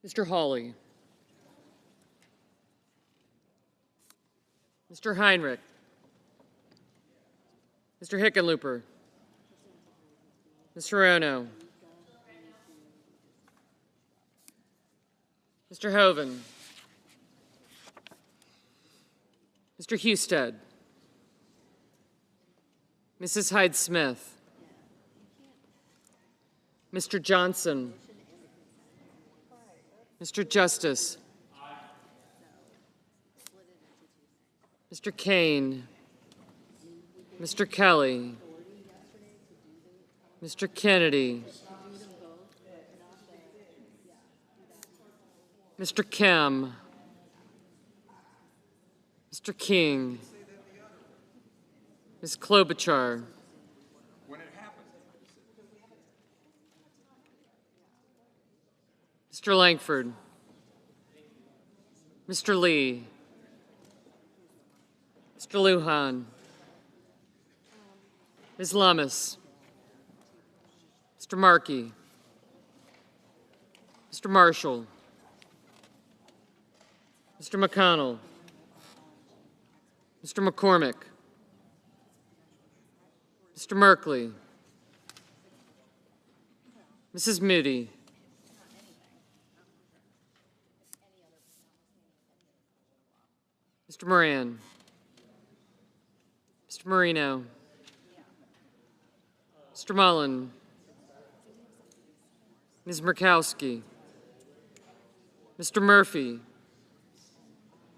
Mr. Hawley, Mr. Heinrich, Mr. Hickenlooper, Ms. Hirono, Mr. Hoven, Mr. Husted, Mrs. Hyde-Smith, Mr. Johnson, Mr. Justice, Mr. Kane, Mr. Kelly, Mr. Kennedy, Mr. Kim, Mr. King, Ms. Klobuchar, Mr. Langford, Mr. Lee, Mr. Lujan, Ms. Lummis, Mr. Markey, Mr. Marshall, Mr. McConnell, Mr. McCormick, Mr. Merkley, Mrs. Moody, Mr. Moran, Mr. Marino, Mr. Mullen, Ms. Murkowski, Mr. Murphy,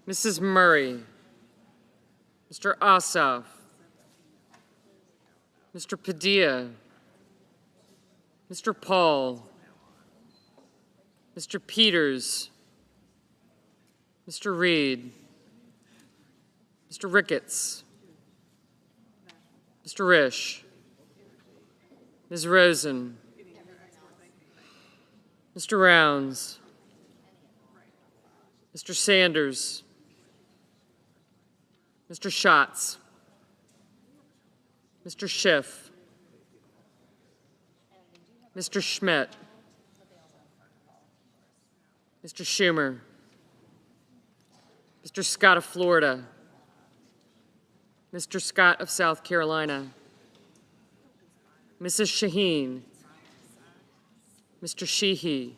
Mrs. Murray, Mr. Ossoff, Mr. Padilla, Mr. Paul, Mr. Peters, Mr. Reed, Mr. Ricketts, Mr. Risch, Ms. Rosen, Mr. Rounds, Mr. Sanders, Mr. Schatz, Mr. Schiff, Mr. Schmidt, Mr. Schumer, Mr. Scott of Florida, Mr. Scott of South Carolina, Mrs. Shaheen, Mr. Sheehy,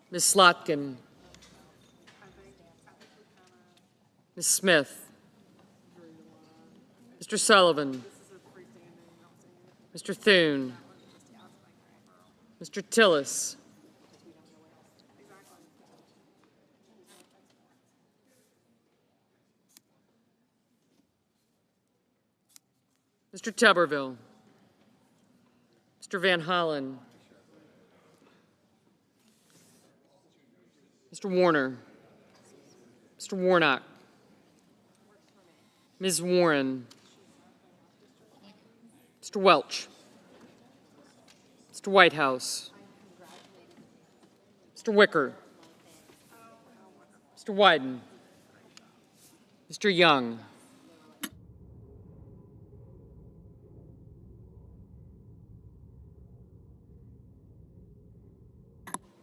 Ms. Slotkin, Ms. Smith, Mr. Sullivan, Mr. Thune, Mr. Tillis, Mr. Tuberville, Mr. Van Hollen, Mr. Warner, Mr. Warnock, Ms. Warren, Mr. Welch, Mr. Whitehouse, Mr. Wicker, Mr. Wyden, Mr. Young,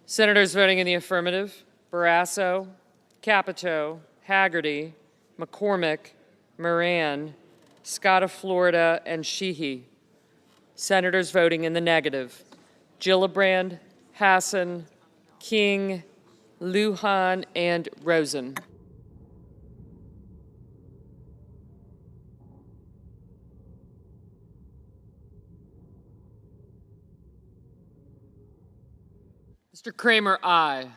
Senators voting in the affirmative: Barrasso, Capito, Haggerty, McCormick, Moran, Scott of Florida, and Sheehy. Senators voting in the negative: Gillibrand, Hassan, King, Lujan, and Rosen. Mr. Kramer, aye.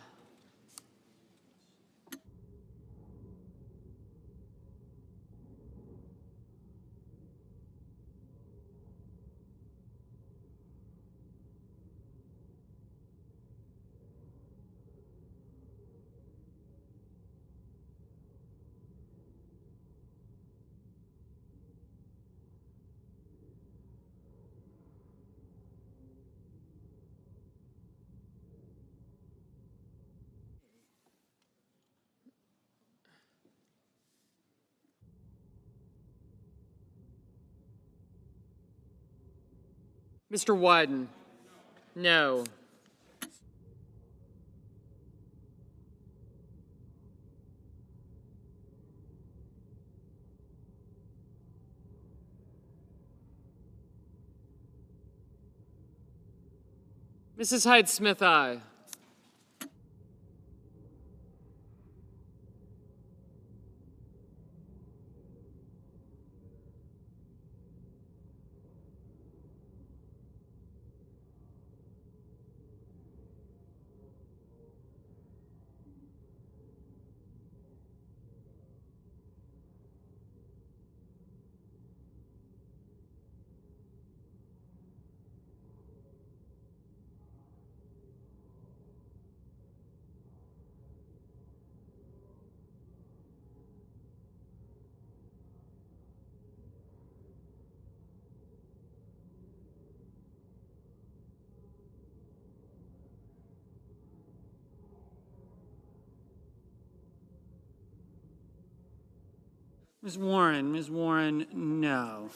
Mr. Wyden, no. Mrs. Hyde-Smith, aye. Ms. Warren, no.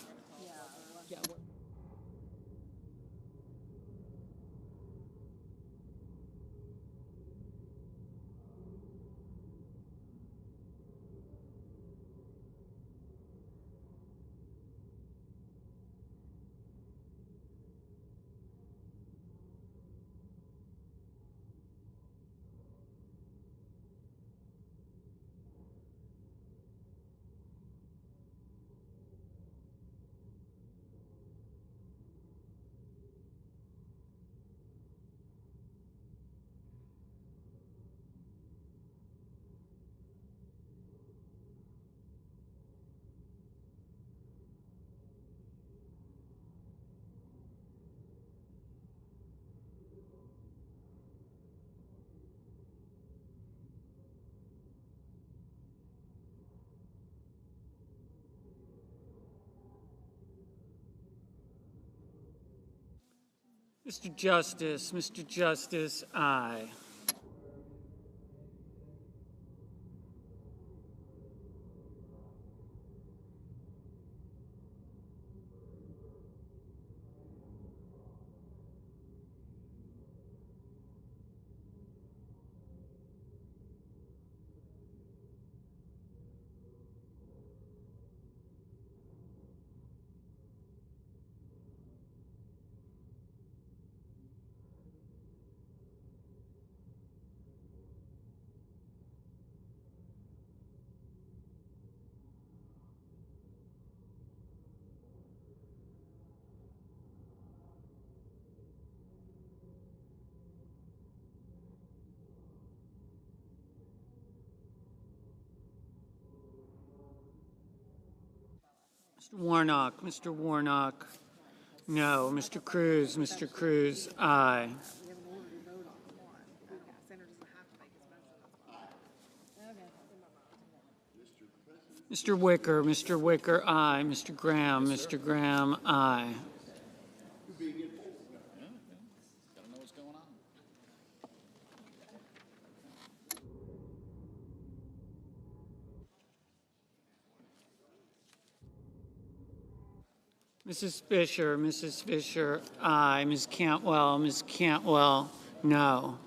Mr. Justice, aye. Mr. Warnock, no. Mr. Cruz, aye. Mr. Wicker, aye. Mr. Graham, aye. Mrs. Fisher, aye. Ms. Cantwell, no.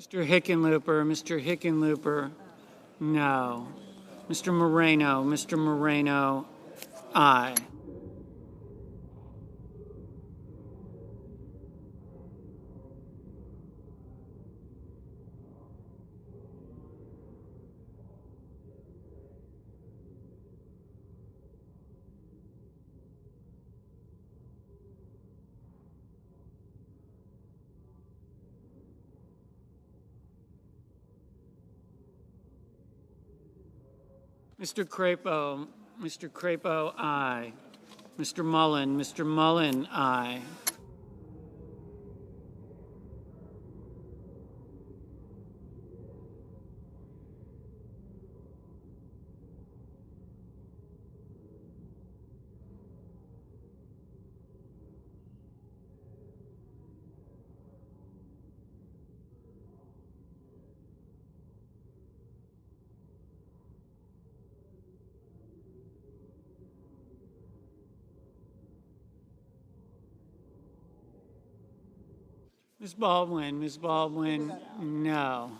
Mr. Hickenlooper, no. Mr. Moreno, aye. Mr. Crapo, aye. Mr. Mullen, aye. Ms. Baldwin, no.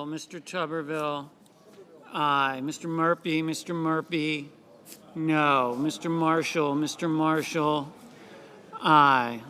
Mr. Tuberville, aye. Mr. Murphy, no. Mr. Marshall, aye.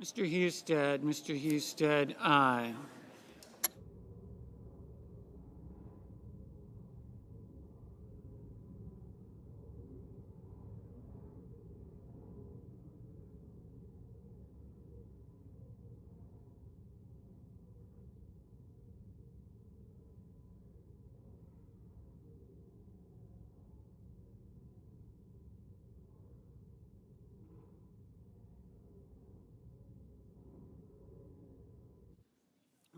Mr. Husted, aye.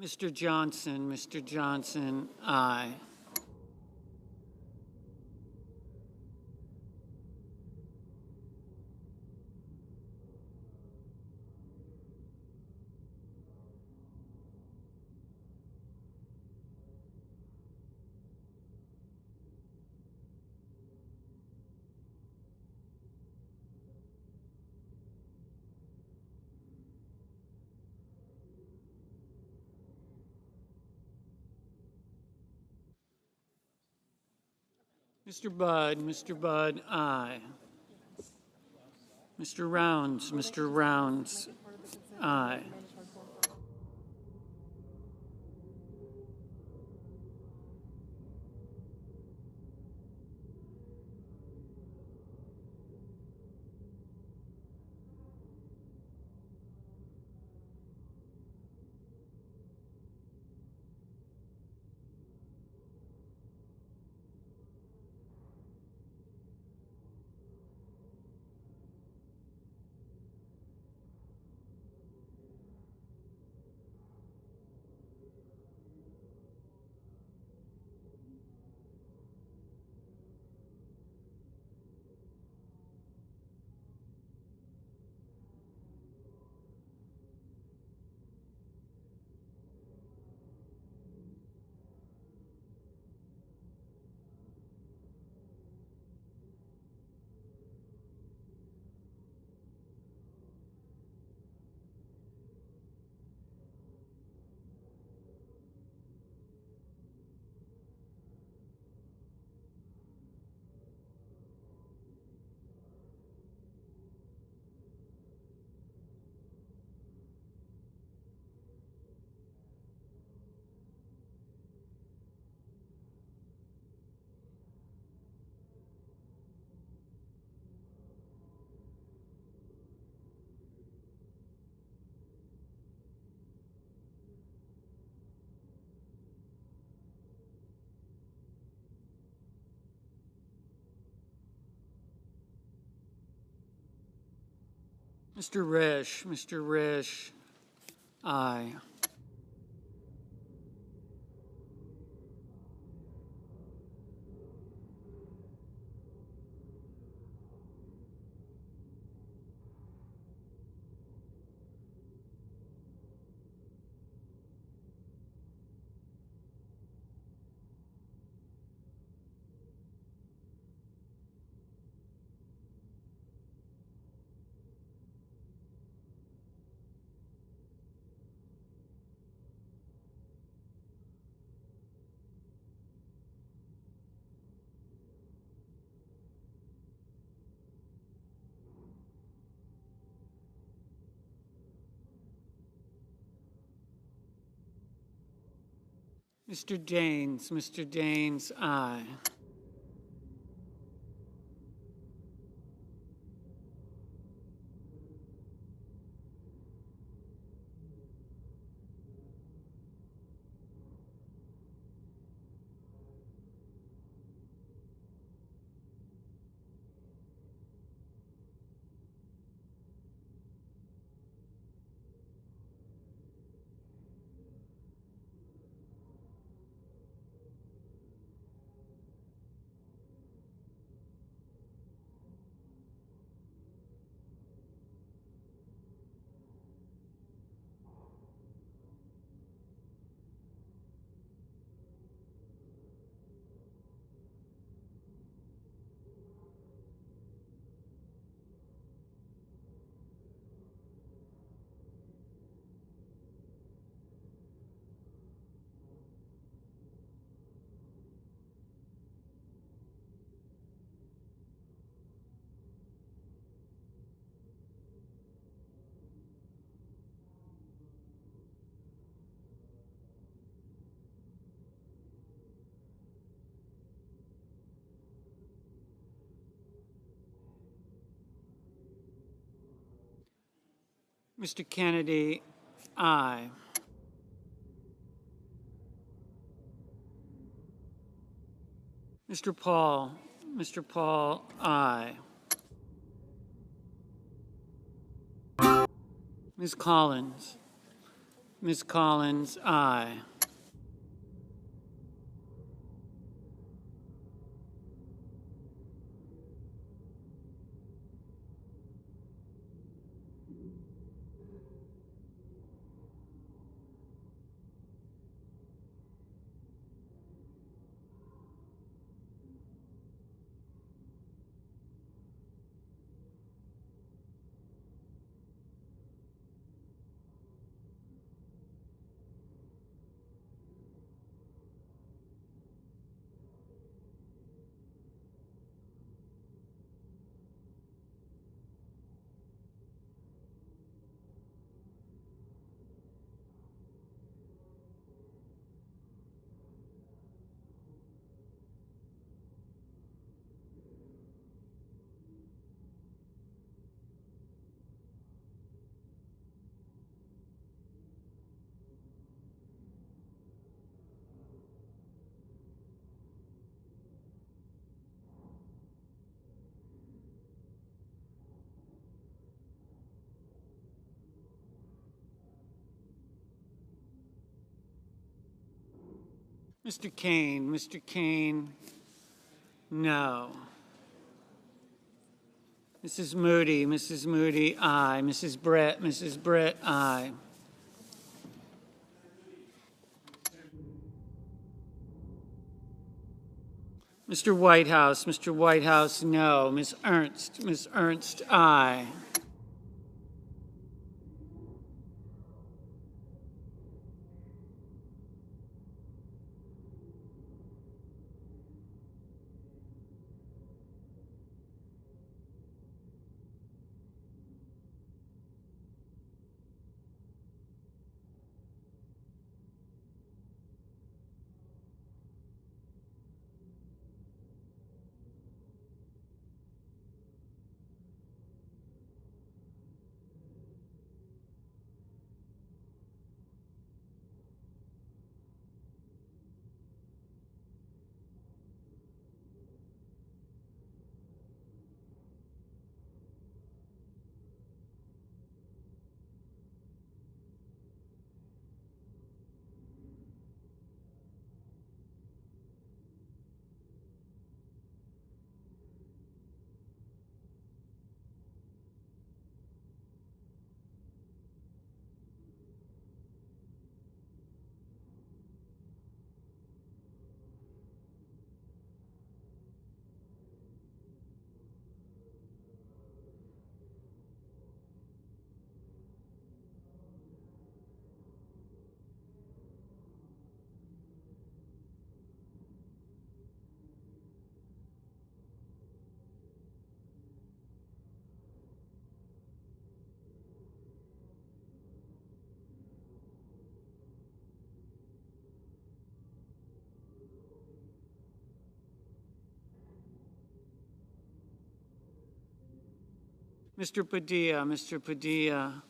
Mr. Johnson, aye. Mr. Budd, aye. Mr. Rounds, aye. Mr. Risch, aye. Mr. Daines, aye. Mr. Kennedy, aye. Mr. Paul, aye. Ms. Collins, Ms. Collins, aye. Mr. Kane, no. Mrs. Moody, aye. Mrs. Brett, aye. Mr. Whitehouse, no. Ms. Ernst, aye. Mr. Padilla,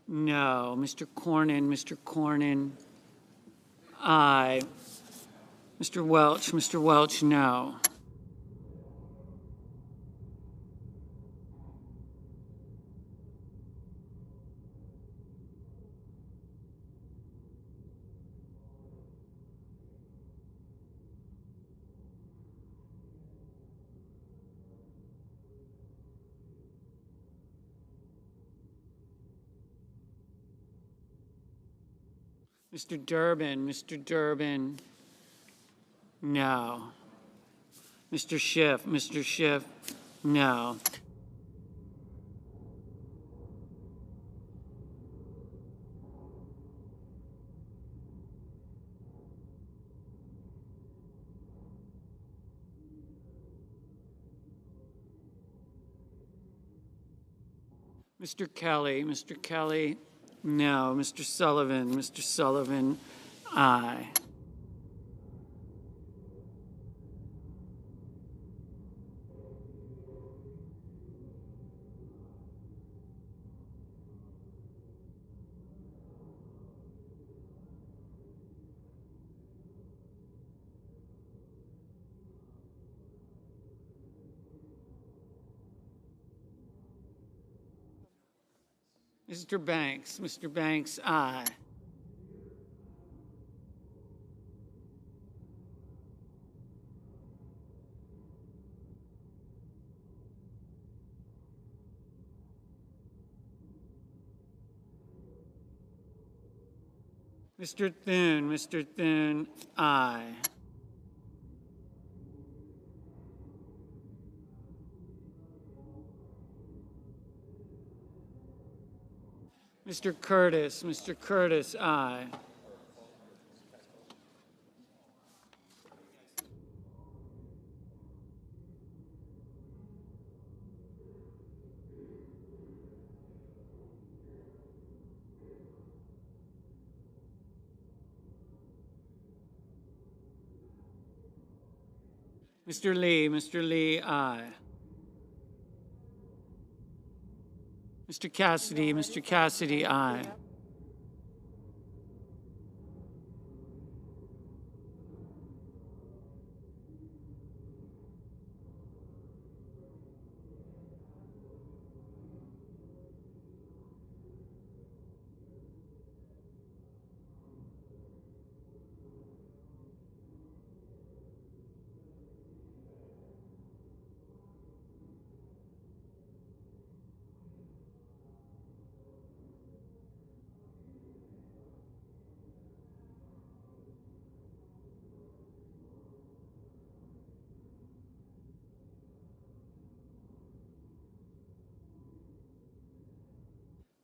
no. Mr. Cornyn, aye. Mr. Welch, no. Mr. Durbin, no. Mr. Schiff, no. Mr. Kelly, no. Mr. Sullivan, aye. Mr. Banks, aye. Mr. Thune, aye. Mr. Curtis, aye. Mr. Lee, aye. Mr. Cassidy, aye.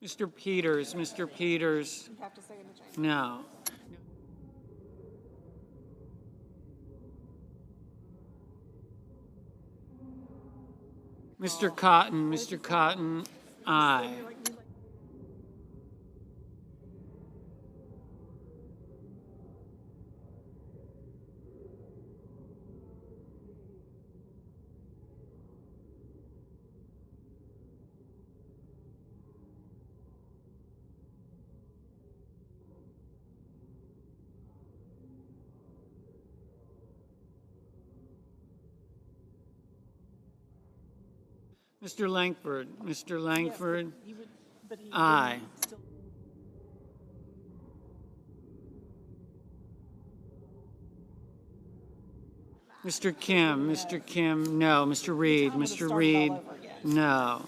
Mr. Peters, no. Mr. Cotton, aye. Mr. Langford, aye. Mr. Kim, no. Mr. Reed, no.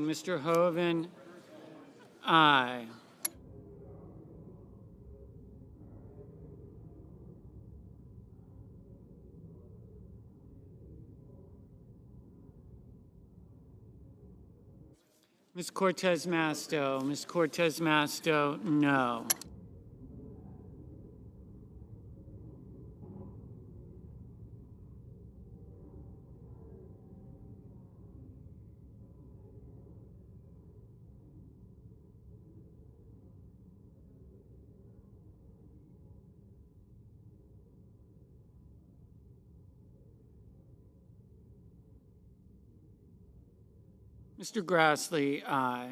Mr. Hoven, aye. Ms. Cortez Masto, no. Mr. Grassley, aye.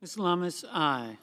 Ms. Lummis, aye.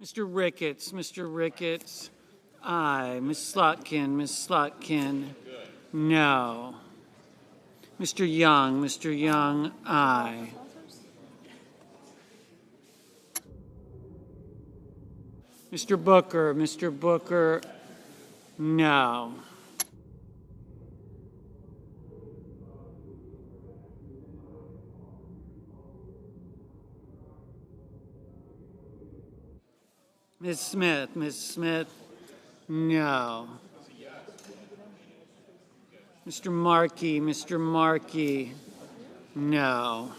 Mr. Ricketts, aye. Ms. Slotkin, no. Mr. Young, aye. Mr. Booker, no. Ms. Smith, no. Mr. Markey, no.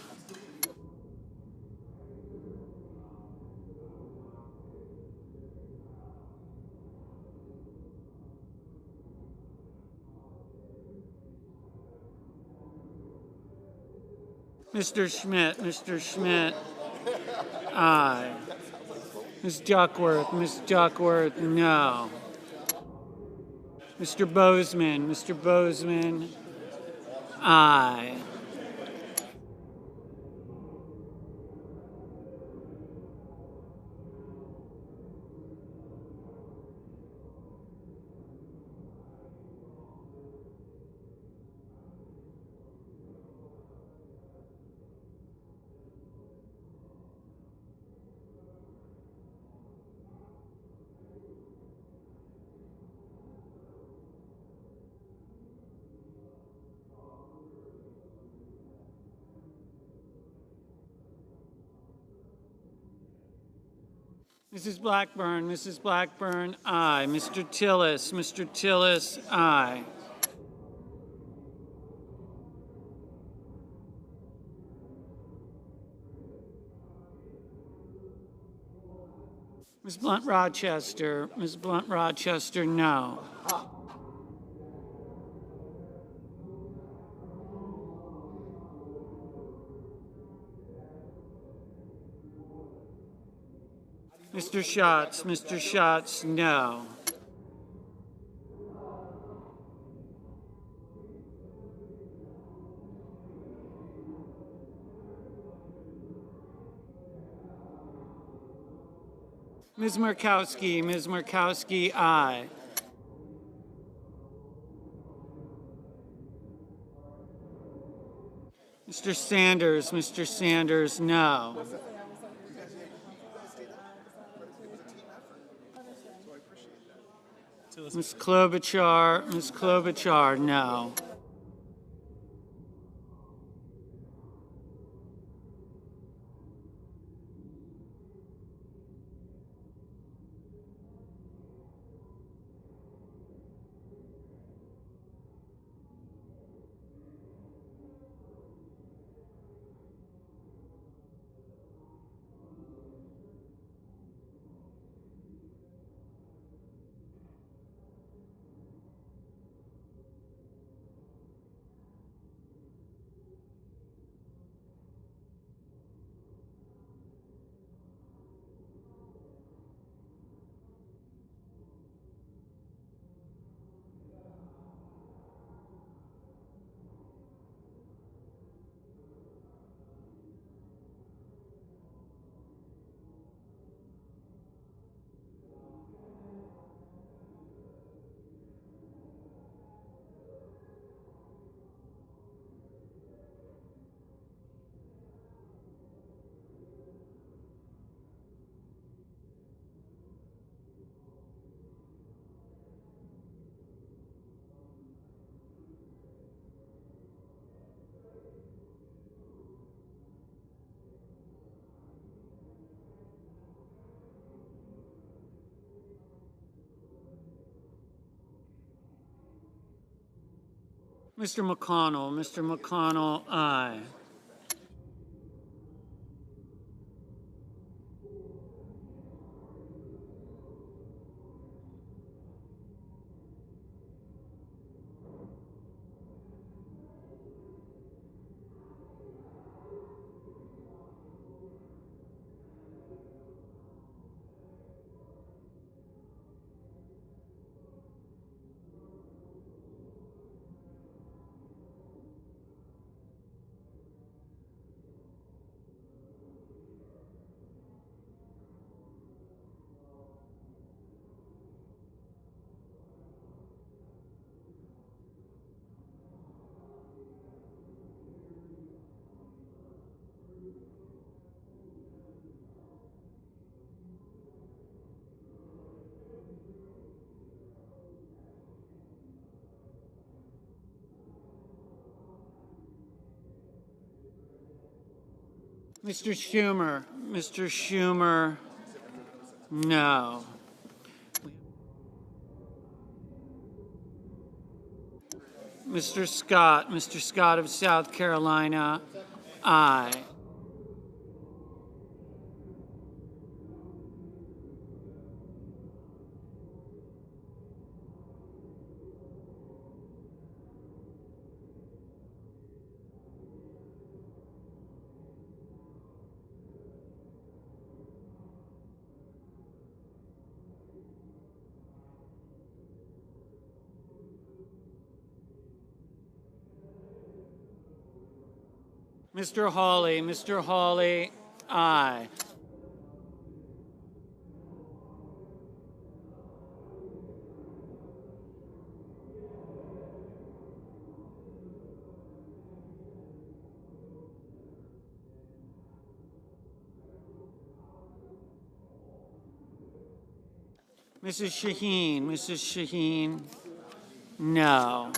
Mr. Schmidt, aye. Ms. Duckworth, no. Mr. Bozeman, aye. Mrs. Blackburn, aye. Mr. Tillis, aye. Ms. Blunt Rochester, no. Mr. Schatz, no. Ms. Murkowski, aye. Mr. Sanders, no. Ms. Klobuchar, no. Mr. McConnell, aye. Mr. Schumer, no. Mr. Scott of South Carolina, aye. Mr. Hawley, aye. Mrs. Shaheen, no.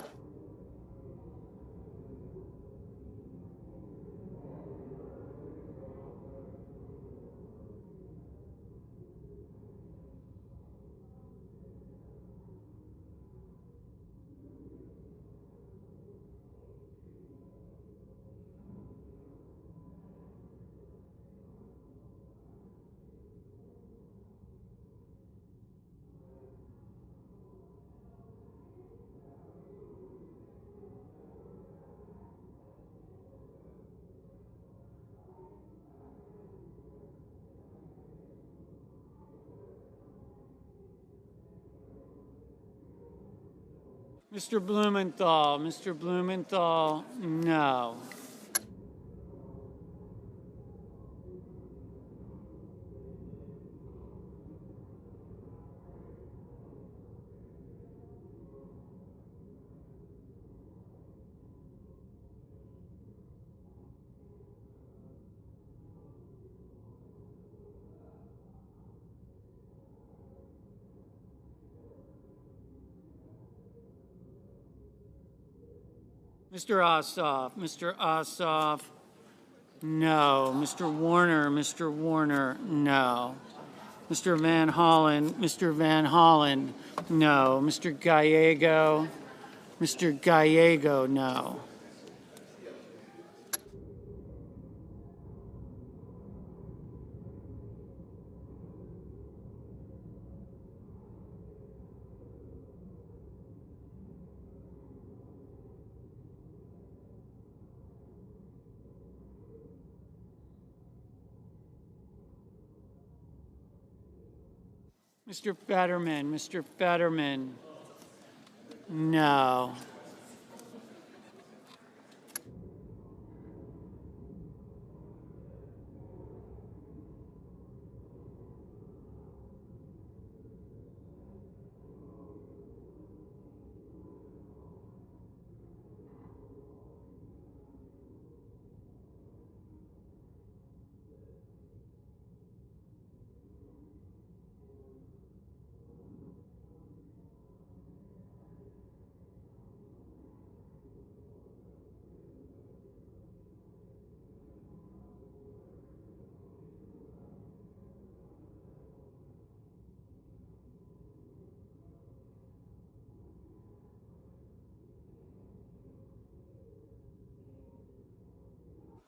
Mr. Blumenthal, no. Mr. Ossoff, no. Mr. Warner, no. Mr. Van Hollen, no. Mr. Gallego, no. Mr. Fetterman, no.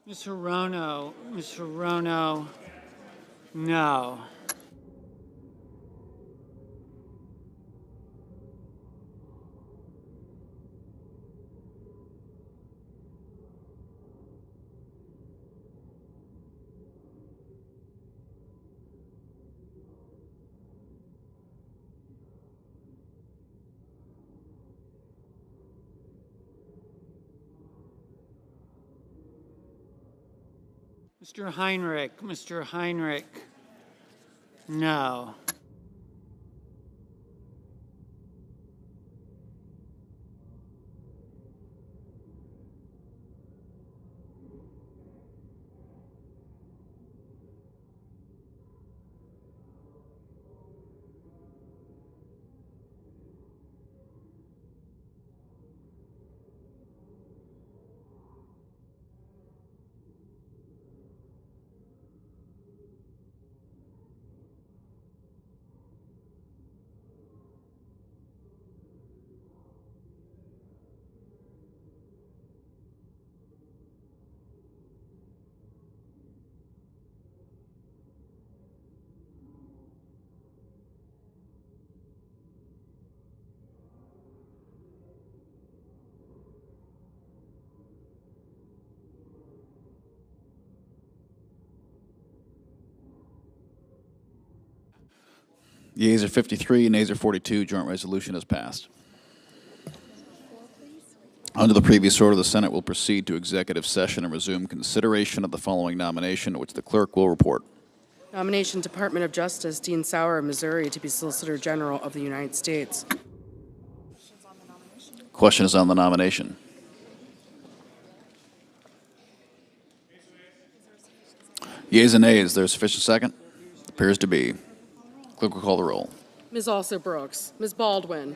Ms. Hirono, Ms. Hirono, no. Mr. Heinrich, no. Yeas are 53, nays are 42. Joint resolution is passed. Under the previous order, the Senate will proceed to executive session and resume consideration of the following nomination, which the clerk will report. Nomination, Department of Justice, Dean Sauer of Missouri, to be Solicitor General of the United States. Question is on the nomination. Yeas and nays, there sufficient second? Appears to be. Clerk will call the roll. Ms. Also Brooks, Ms. Baldwin,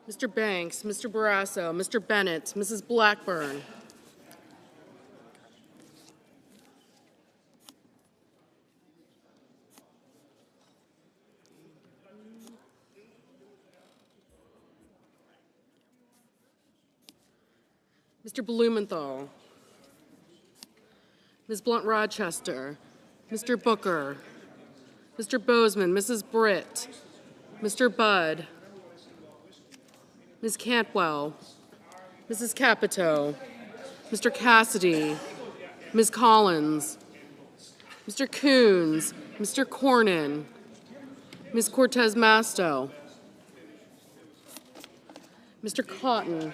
Mr. Banks, Mr. Barrasso, Mr. Bennett, Mrs. Blackburn, Mr. Blumenthal, Ms. Blunt-Rochester, Mr. Booker, Mr. Bozeman, Mrs. Britt, Mr. Budd, Ms. Cantwell, Mrs. Capito, Mr. Cassidy, Ms. Collins, Mr. Coons, Mr. Cornyn, Ms. Cortez Masto, Mr. Cotton,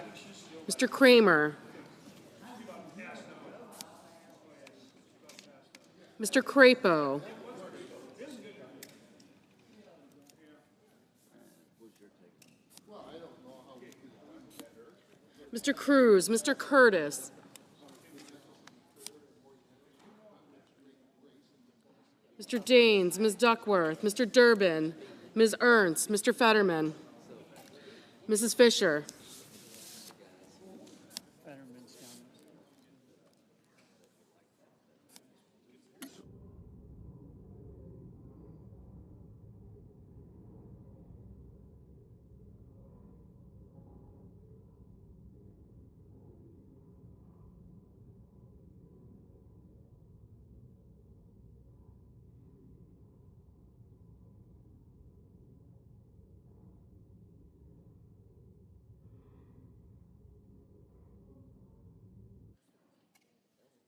Mr. Kramer, Mr. Crapo, Mr. Cruz, Mr. Curtis, Mr. Daines, Ms. Duckworth, Mr. Durbin, Ms. Ernst, Mr. Fetterman, Mrs. Fisher,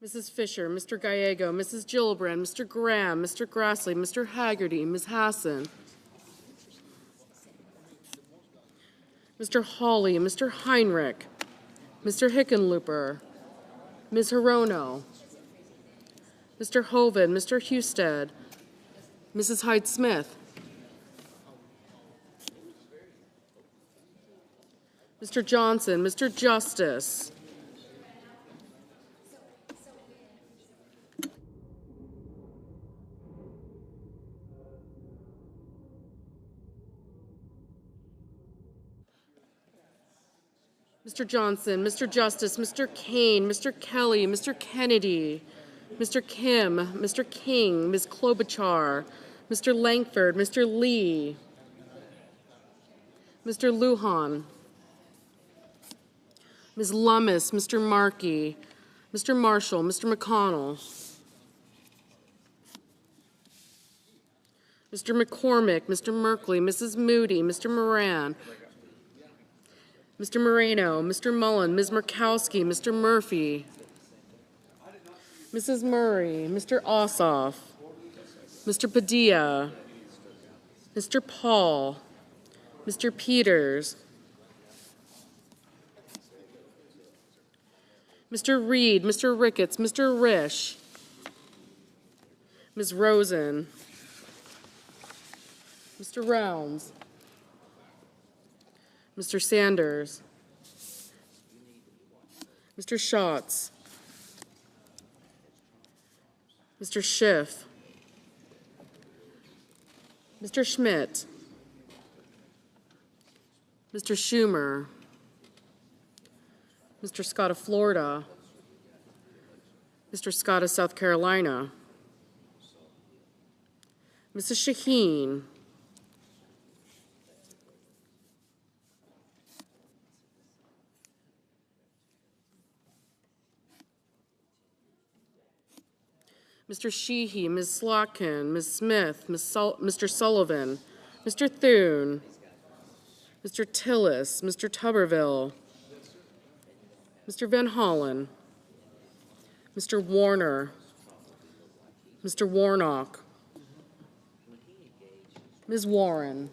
Mrs. Fisher, Mr. Gallego, Mrs. Gillibrand, Mr. Graham, Mr. Grassley, Mr. Haggerty, Ms. Hassan, Mr. Hawley, Mr. Heinrich, Mr. Hickenlooper, Ms. Hirono, Mr. Hoven, Mr. Husted, Mrs. Hyde-Smith, Mr. Johnson, Mr. Justice. Mr. Johnson, Mr. Justice, Mr. Kane, Mr. Kelly, Mr. Kennedy, Mr. Kim, Mr. King, Ms. Klobuchar, Mr. Langford, Mr. Lee, Mr. Lujan, Ms. Lummis, Mr. Markey, Mr. Marshall, Mr. McConnell, Mr. McCormick, Mr. Merkley, Mrs. Moody, Mr. Moran, Mr. Moreno, Mr. Mullen, Ms. Murkowski, Mr. Murphy, Mrs. Murray, Mr. Ossoff, Mr. Padilla, Mr. Paul, Mr. Peters, Mr. Reed, Mr. Ricketts, Mr. Risch, Ms. Rosen, Mr. Rounds, Mr. Sanders, Mr. Schatz, Mr. Schiff, Mr. Schmidt, Mr. Schumer, Mr. Scott of Florida, Mr. Scott of South Carolina, Mrs. Shaheen, Mr. Sheehy, Ms. Slotkin, Ms. Smith, Mr. Sullivan, Mr. Thune, Mr. Tillis, Mr. Tuberville, Mr. Van Hollen, Mr. Warner, Mr. Warnock, Ms. Warren,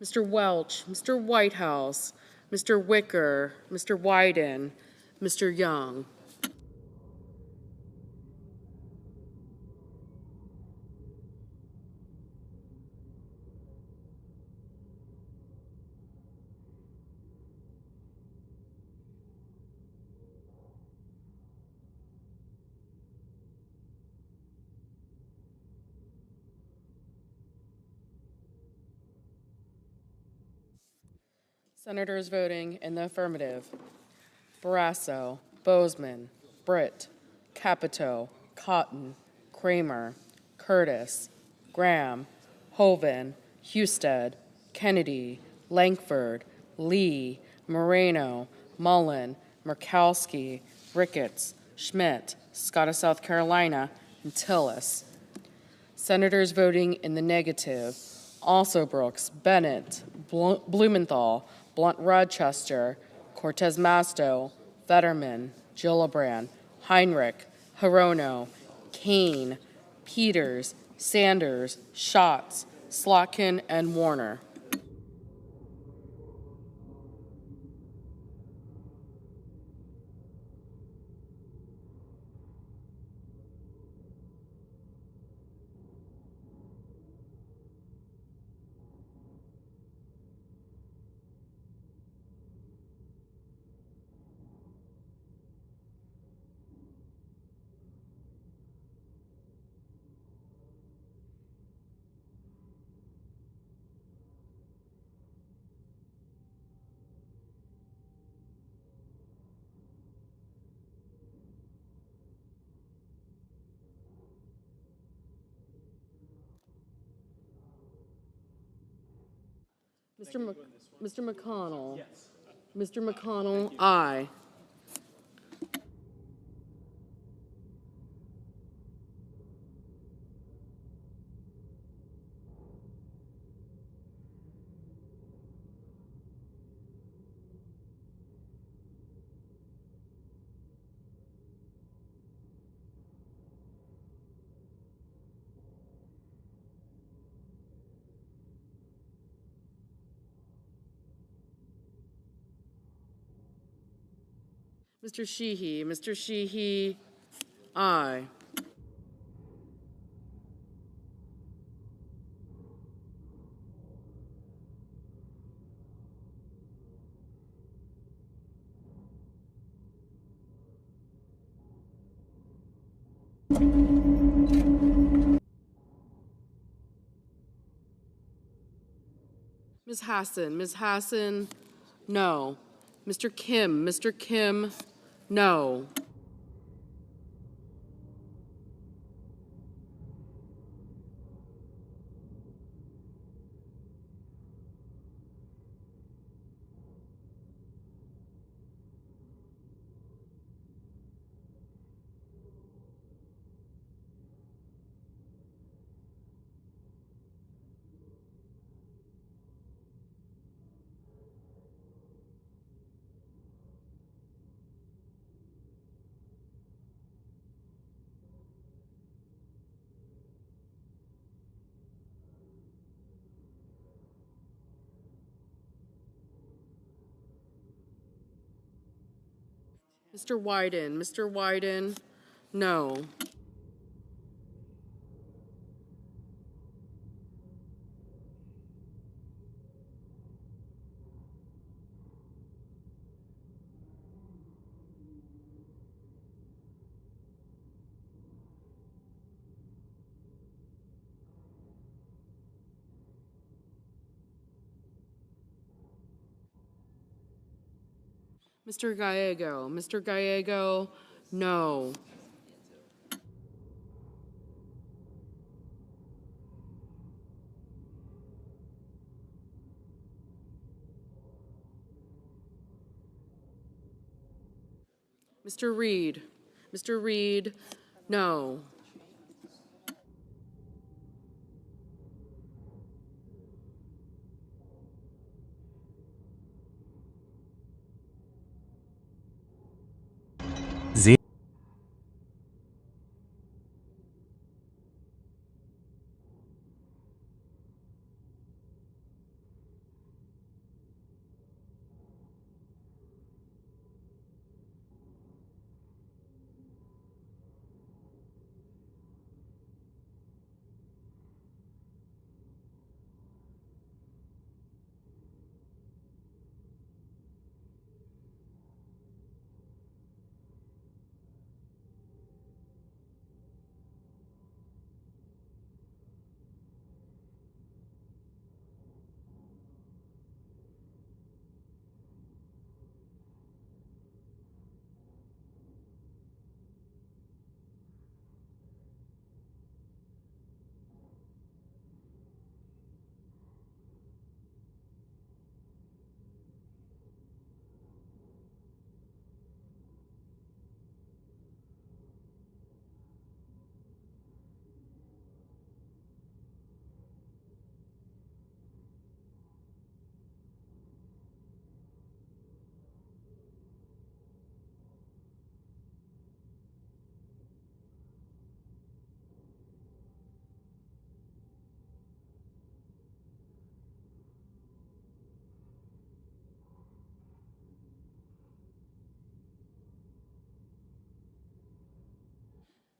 Mr. Welch, Mr. Whitehouse, Mr. Wicker, Mr. Wyden, Mr. Young. Senators voting in the affirmative: Barrasso, Bozeman, Britt, Capito, Cotton, Kramer, Curtis, Graham, Hoven, Husted, Kennedy, Langford, Lee, Moreno, Mullen, Murkowski, Ricketts, Schmidt, Scott of South Carolina, and Tillis. Senators voting in the negative: Also Brooks, Bennett, Blumenthal, Blunt Rochester, Cortez Masto, Fetterman, Gillibrand, Heinrich, Hirono, Kane, Peters, Sanders, Schatz, Slotkin, and Warner. Mr. McConnell. Yes. Mr. McConnell, aye. Mr. Sheehy, aye. Ms. Hassan, no. Mr. Kim, no. Mr. Wyden, no. Mr. Gallego, no. Mr. Reed, no.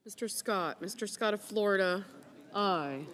Mr. Scott of Florida, aye.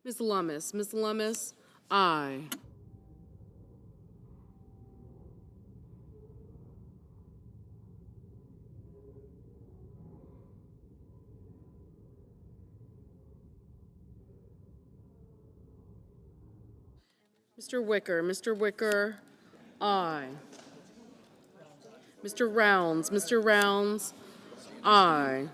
Ms. Lummis, aye. Mr. Wicker, aye. Mr. Rounds, aye.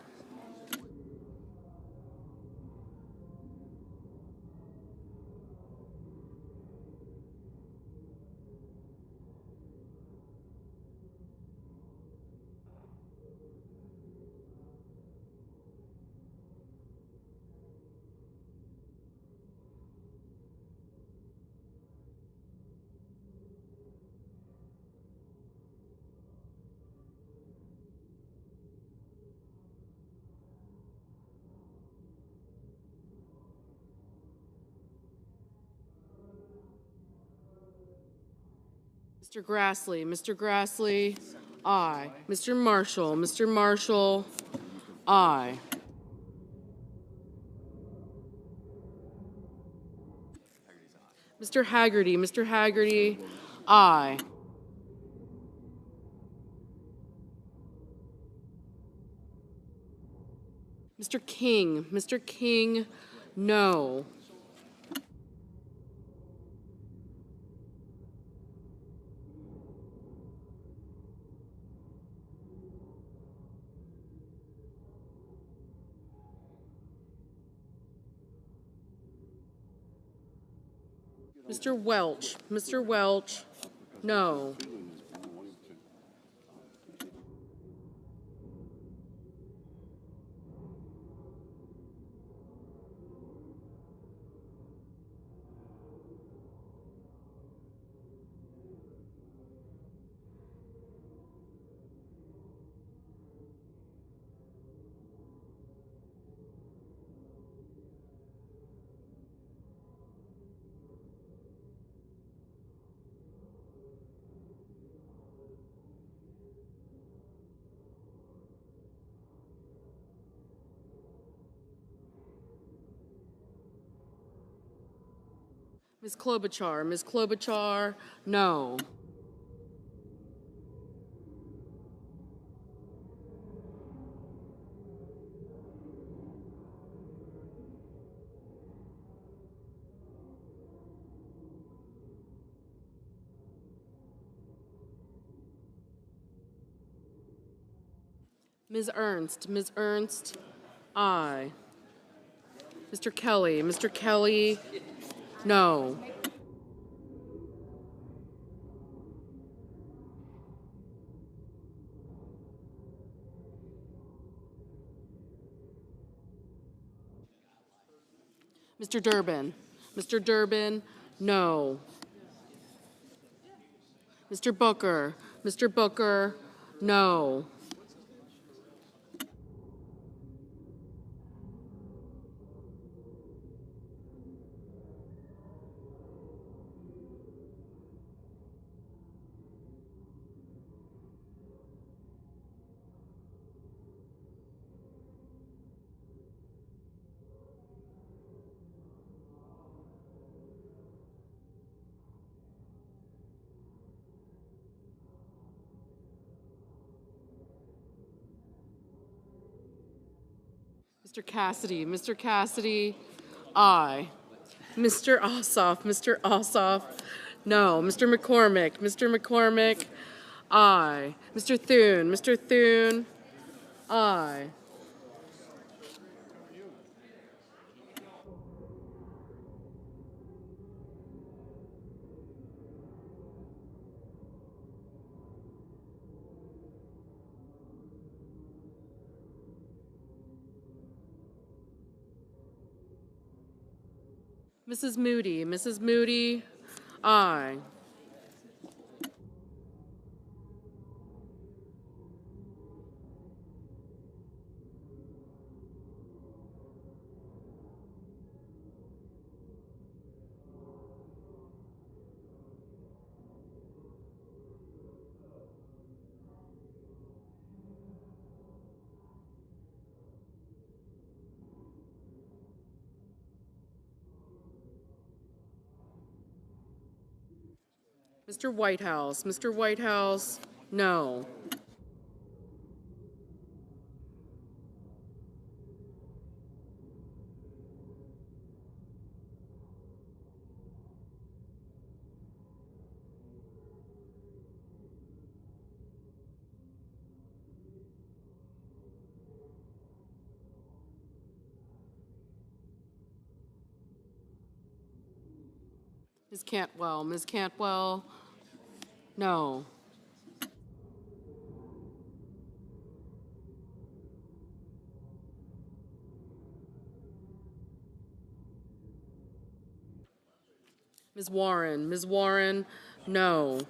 Mr. Grassley, aye. Mr. Marshall, aye. Mr. Haggerty, aye. Mr. King, no. Mr. Welch, no. Ms. Klobuchar, no. Ms. Ernst, aye. Mr. Kelly, no. Mr. Durbin, no. Mr. Booker, no. Mr. Cassidy, aye. Mr. Ossoff, no. Mr. McCormick, aye. Mr. Thune, aye. Mrs. Moody, aye. Mr. Whitehouse, no. Ms. Cantwell, no. Ms. Warren, no.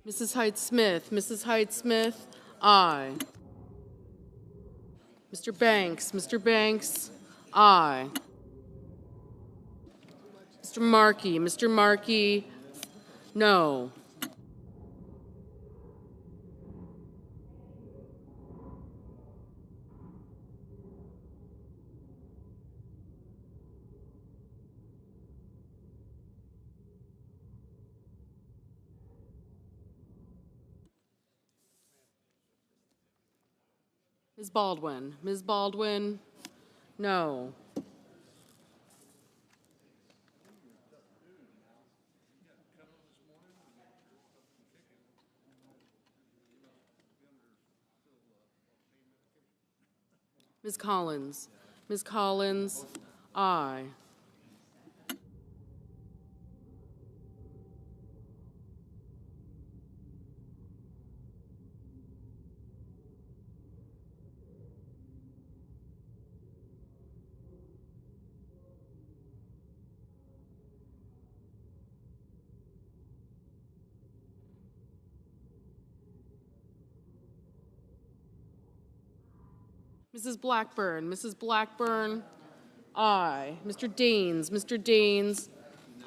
Mrs. Hyde Smith, aye. Mr. Banks, aye. Mr. Markey. Mr. Markey, no. Ms. Baldwin. Ms. Baldwin, no. Ms. Collins. Ms. Collins, aye. Mrs. Blackburn. Mrs. Blackburn, aye. Mr. Daines. Mr. Daines,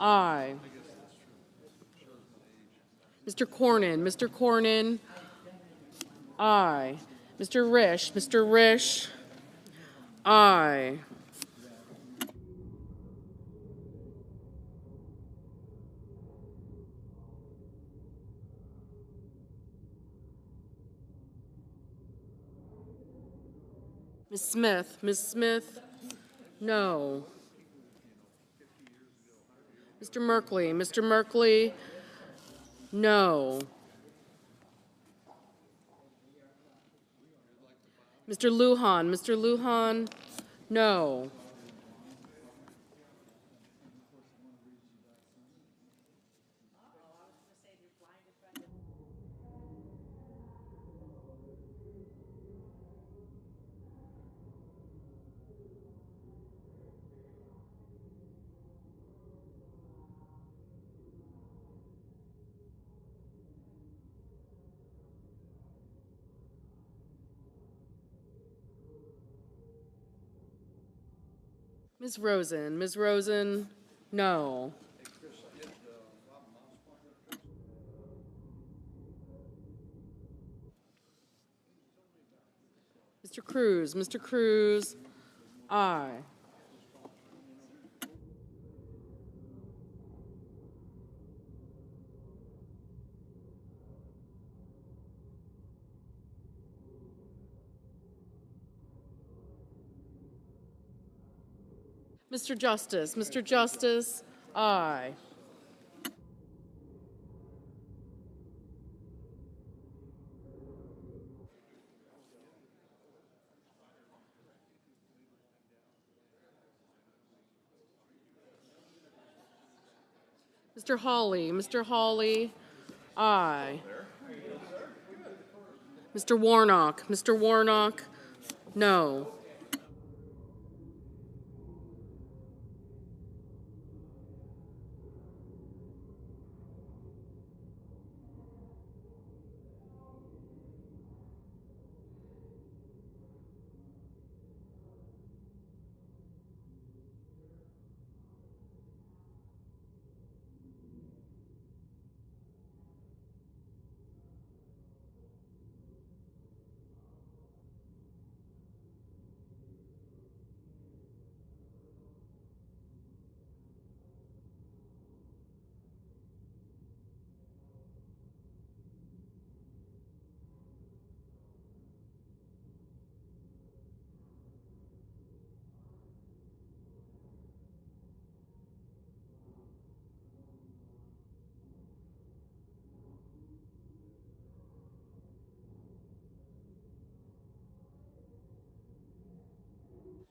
aye. Mr. Cornyn. Mr. Cornyn, aye. Mr. Risch. Mr. Risch, aye. Ms. Smith. Ms. Smith, no. Mr. Merkley. Mr. Merkley, no. Mr. Lujan. Mr. Lujan, no. Ms. Rosen. Ms. Rosen, no. Mr. Cruz. Mr. Cruz, aye. Mr. Justice. Mr. Justice, aye. Mr. Hawley. Mr. Hawley, aye. Mr. Warnock. Mr. Warnock, no.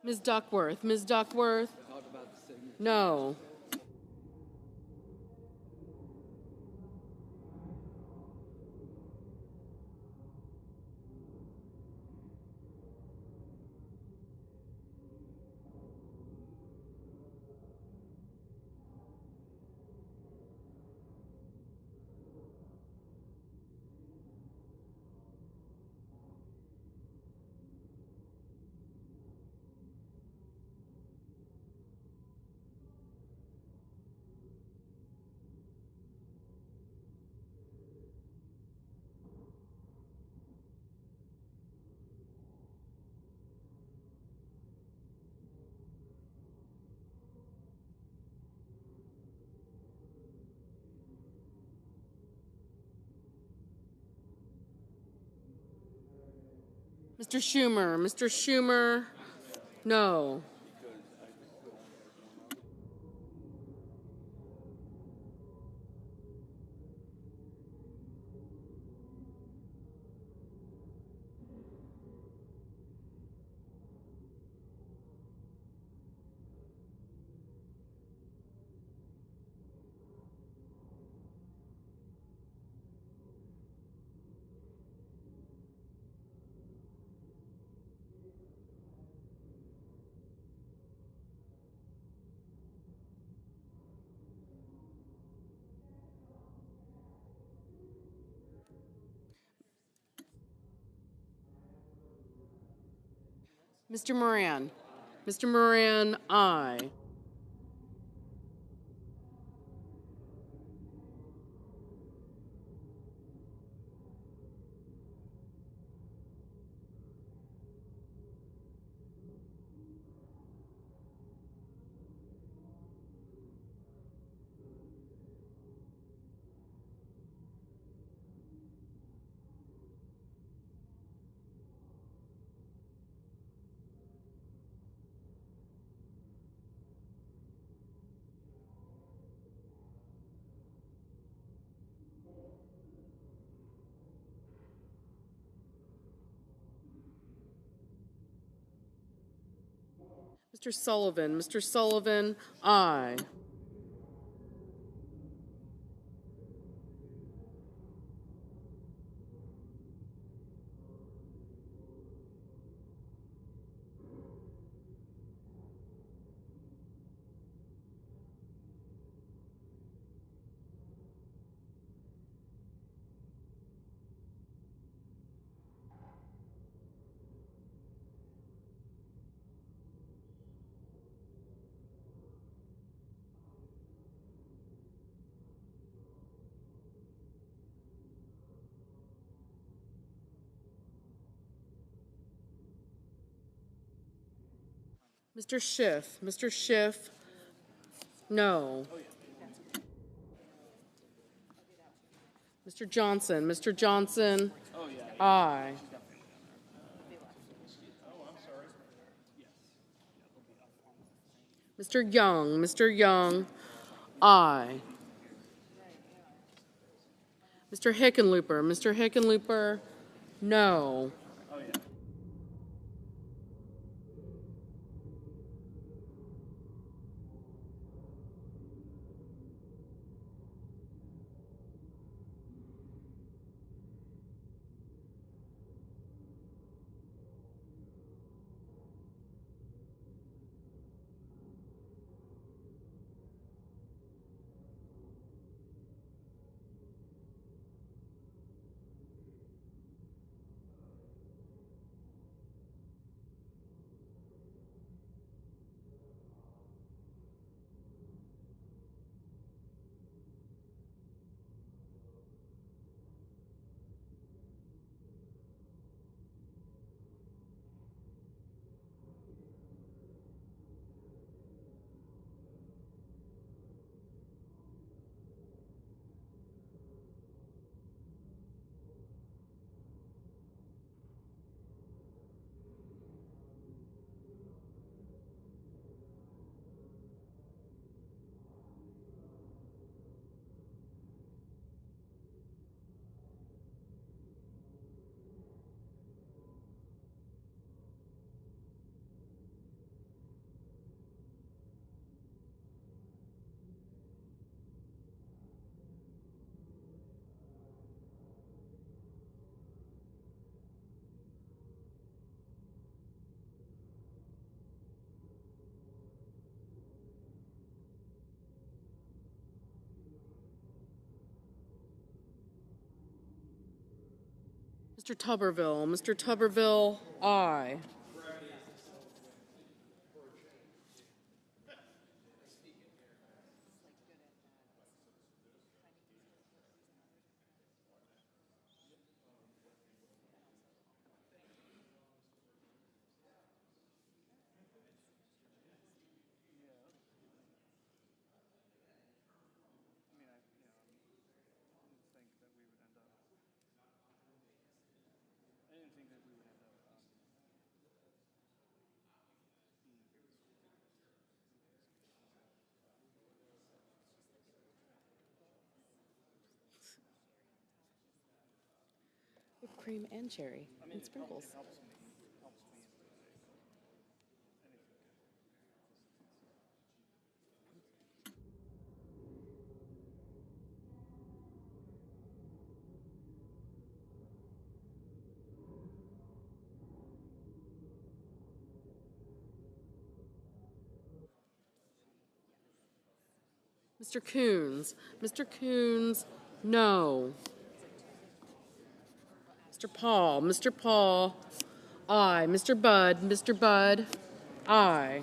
Ms. Duckworth. Ms. Duckworth, no. Mr. Schumer, Mr. Schumer, no. Mr. Moran, Mr. Moran, aye. Mr. Sullivan, aye. Mr. Schiff, no. Mr. Johnson, aye. Mr. Young, aye. Mr. Hickenlooper, no. Mr. Tuberville, aye. Whipped cream and cherry and sprinkles. Mr. Coons. Mr. Coons, no. Mr. Paul. Mr. Paul, aye. Mr. Budd. Mr. Budd, aye.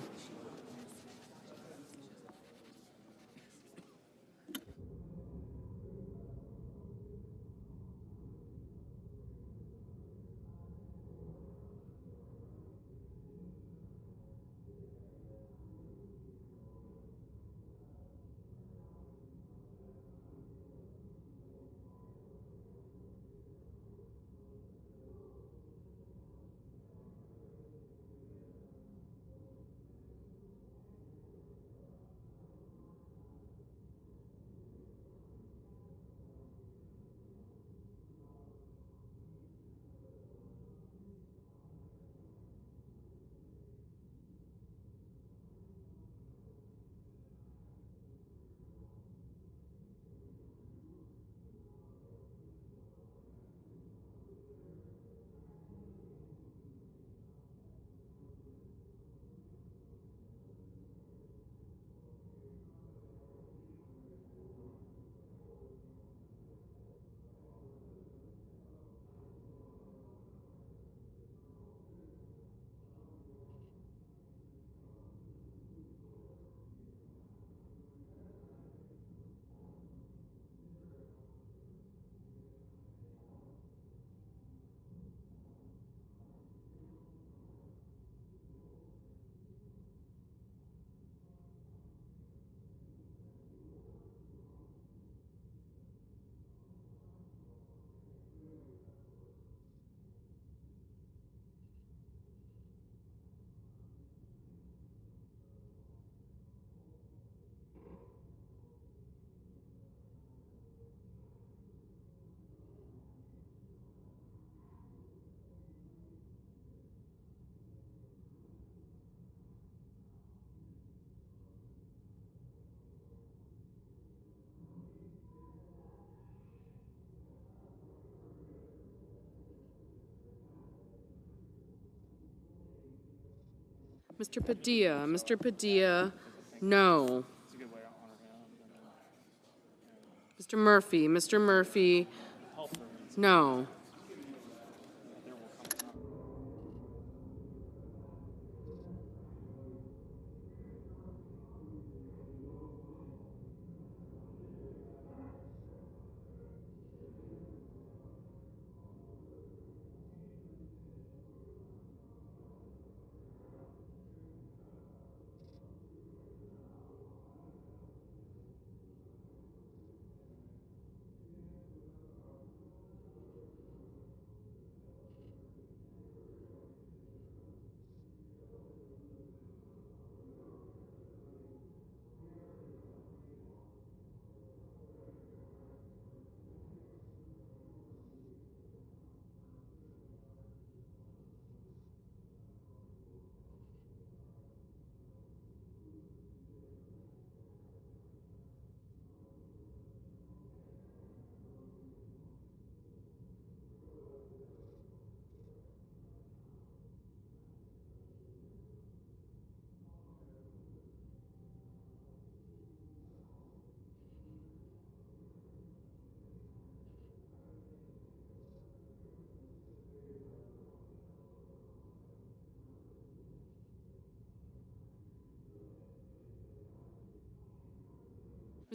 Mr. Padilla. Mr. Padilla, no. Mr. Murphy. Mr. Murphy, no.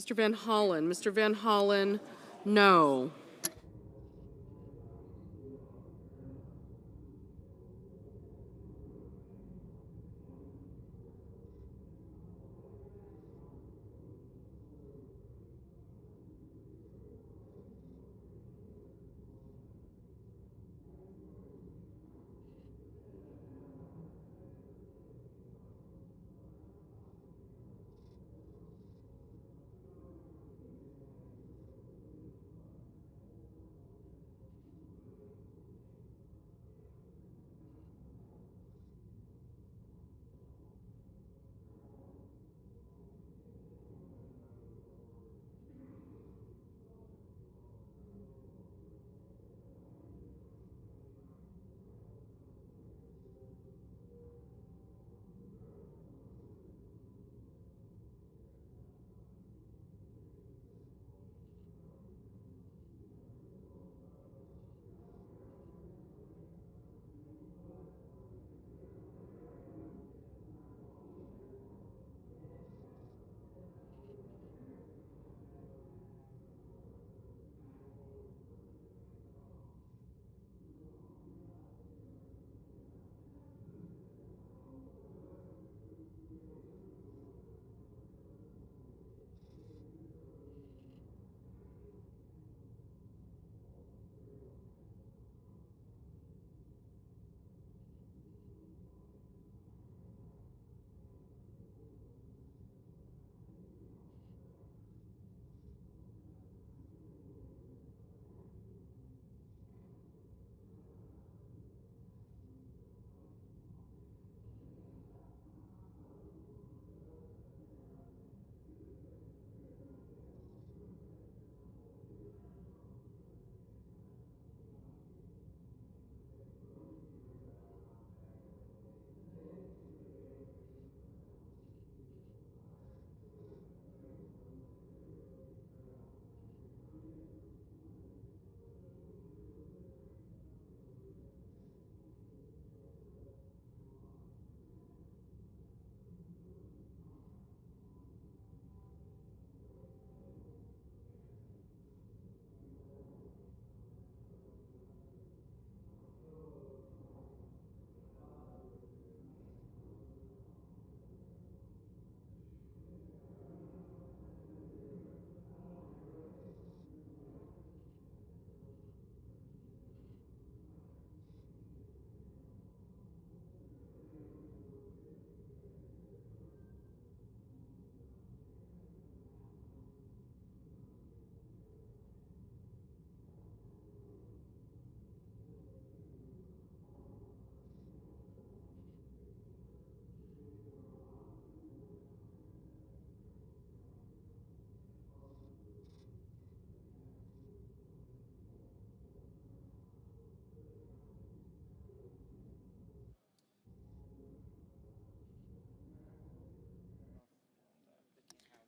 Mr. Van Hollen. Mr. Van Hollen, no.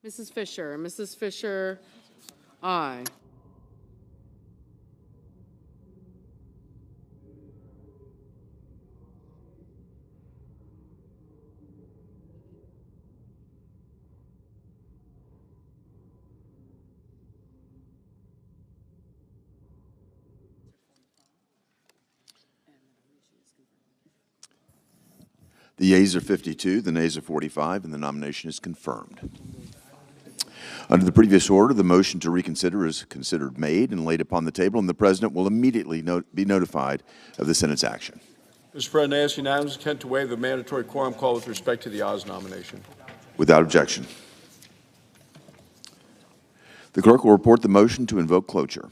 Mrs. Fisher. Mrs. Fisher, aye. The yeas are 52, the nays are 45, and the nomination is confirmed. Under the previous order, the motion to reconsider is considered made and laid upon the table, and the President will immediately be notified of the Senate's action. Mr. President, I ask unanimous consent to waive the mandatory quorum call with respect to the Oz nomination. Without objection. The clerk will report the motion to invoke cloture.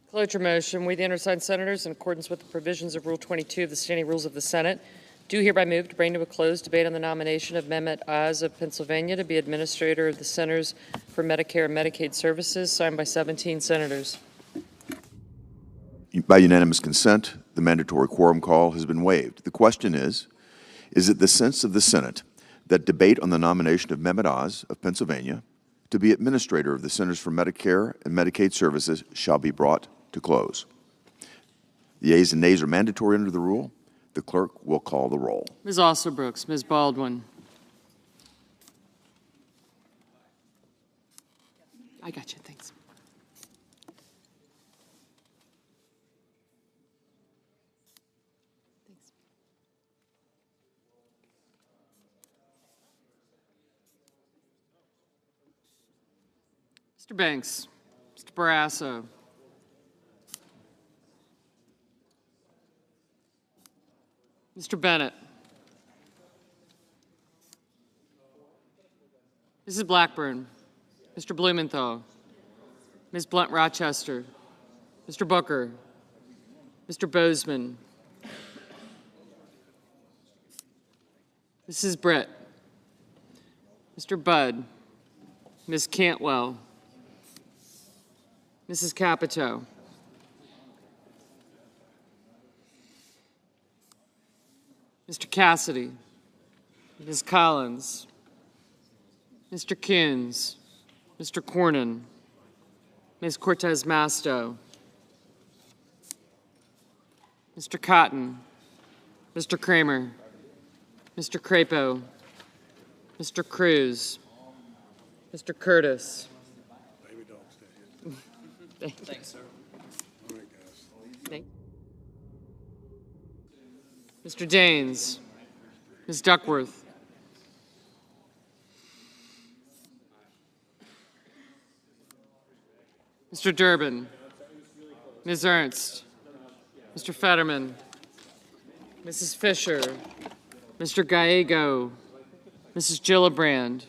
Cloture motion. We, the undersigned senators, in accordance with the provisions of Rule 22 of the Standing Rules of the Senate, do hereby move to bring to a close debate on the nomination of Mehmet Oz of Pennsylvania to be Administrator of the Centers for Medicare and Medicaid Services, signed by 17 senators. By unanimous consent, the mandatory quorum call has been waived. The question is it the sense of the Senate that debate on the nomination of Mehmet Oz of Pennsylvania to be Administrator of the Centers for Medicare and Medicaid Services shall be brought to close? The yeas and nays are mandatory under the rule. The clerk will call the roll. Ms. Alsobrooks, Ms. Baldwin. I got you, thanks. Mr. Banks, Mr. Barrasso. Mr. Bennett. Mrs. Blackburn. Mr. Blumenthal. Ms. Blunt Rochester. Mr. Booker. Mr. Bozeman. Mrs. Britt. Mr. Budd. Ms. Cantwell. Mrs. Capito. Mr. Cassidy, Ms. Collins, Mr. Coons, Mr. Cornyn, Ms. Cortez Masto, Mr. Cotton, Mr. Kramer, Mr. Crapo, Mr. Cruz, Mr. Curtis. Thanks, sir. All right, guys. Thank you. Mr. Daines, Ms. Duckworth, Mr. Durbin, Ms. Ernst, Mr. Fetterman, Mrs. Fisher, Mr. Gallego, Mrs. Gillibrand,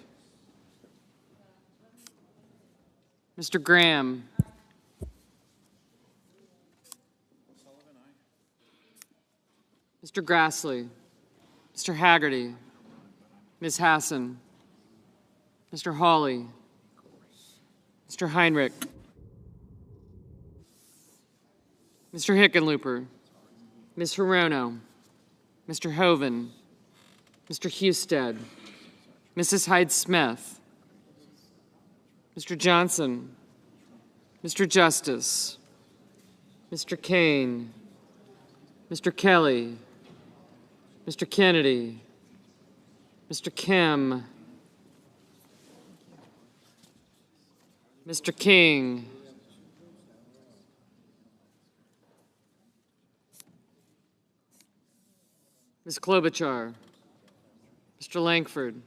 Mr. Graham, Mr. Grassley, Mr. Haggerty, Ms. Hassan, Mr. Hawley, Mr. Heinrich, Mr. Hickenlooper, Ms. Hirono, Mr. Hoven, Mr. Husted, Mrs. Hyde-Smith, Mr. Johnson, Mr. Justice, Mr. Kane, Mr. Kelly, Mr. Kennedy, Mr. Kim, Mr. King, Ms. Klobuchar, Mr. Langford,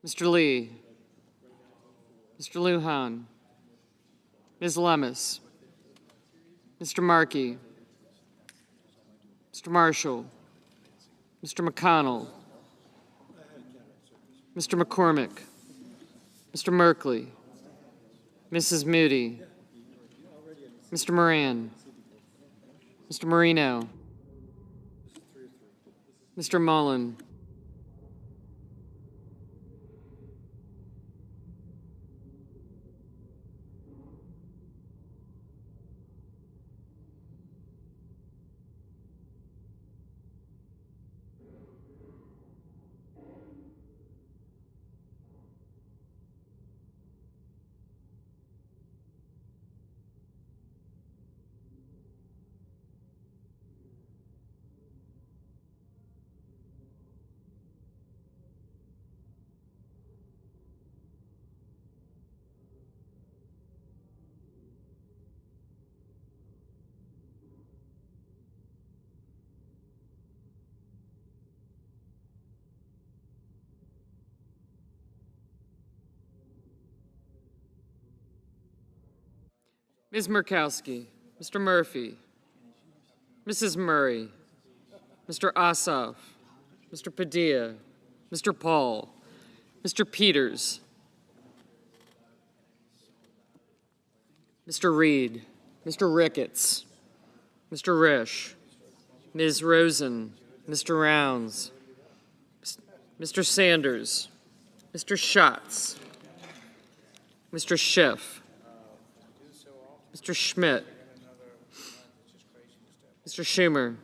Mr. Lee, Mr. Lujan, Ms. Lemus, Mr. Markey, Mr. Marshall, Mr. McConnell, Mr. McCormick, Mr. Merkley, Mrs. Moody, Mr. Moran, Mr. Marino, Mr. Mullen, Ms. Murkowski, Mr. Murphy, Mrs. Murray, Mr. Ossoff, Mr. Padilla, Mr. Paul, Mr. Peters, Mr. Reed, Mr. Ricketts, Mr. Risch, Ms. Rosen, Mr. Rounds, Mr. Sanders, Mr. Schatz, Mr. Schiff, Mr. Schmidt, Mr. Schumer,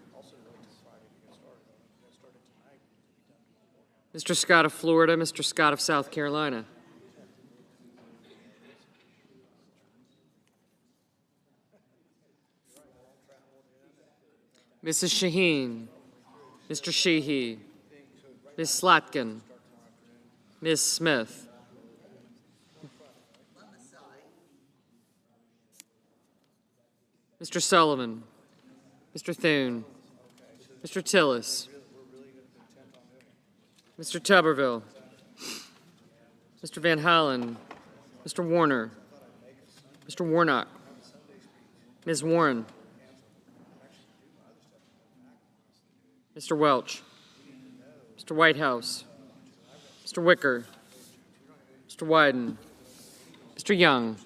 Mr. Scott of Florida, Mr. Scott of South Carolina, Mrs. Shaheen, Mr. Sheehy, Ms. Slatkin, Ms. Smith, Mr. Sullivan, Mr. Thune, Mr. Tillis, Mr. Tuberville, Mr. Van Hollen, Mr. Warner, Mr. Warnock, Ms. Warren, Mr. Welch, Mr. Whitehouse, Mr. Wicker, Mr. Wyden, Mr. Young,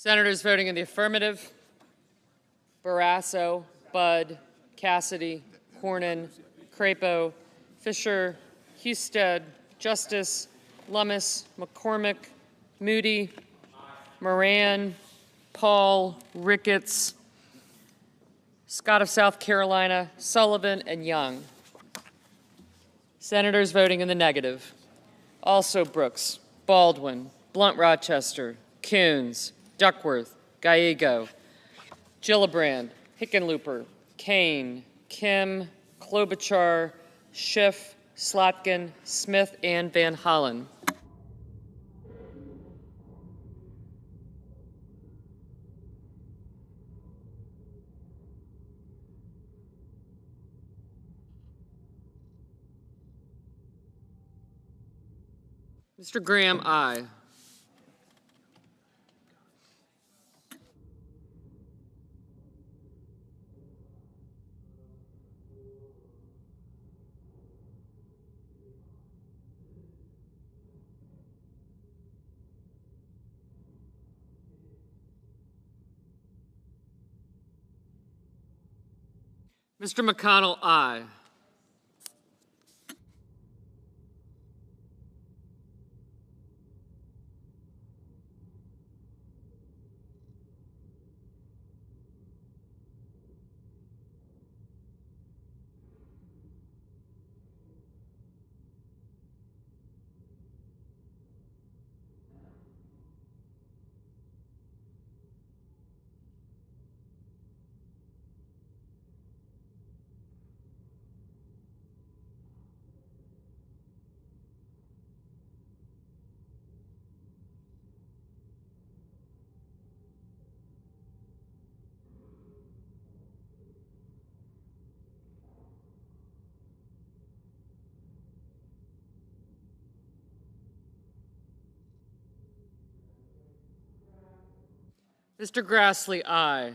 Senators voting in the affirmative: Barrasso, Budd, Cassidy, Cornyn, Crapo, Fisher, Husted, Justice, Lummis, McCormick, Moody, Moran, Paul, Ricketts, Scott of South Carolina, Sullivan, and Young. Senators voting in the negative: also Brooks, Baldwin, Blunt Rochester, Coons, Duckworth, Gallego, Gillibrand, Hickenlooper, Kane, Kim, Klobuchar, Schiff, Slotkin, Smith, and Van Hollen. Mr. Graham, aye. Mr. McConnell, aye. Mr. Grassley, aye.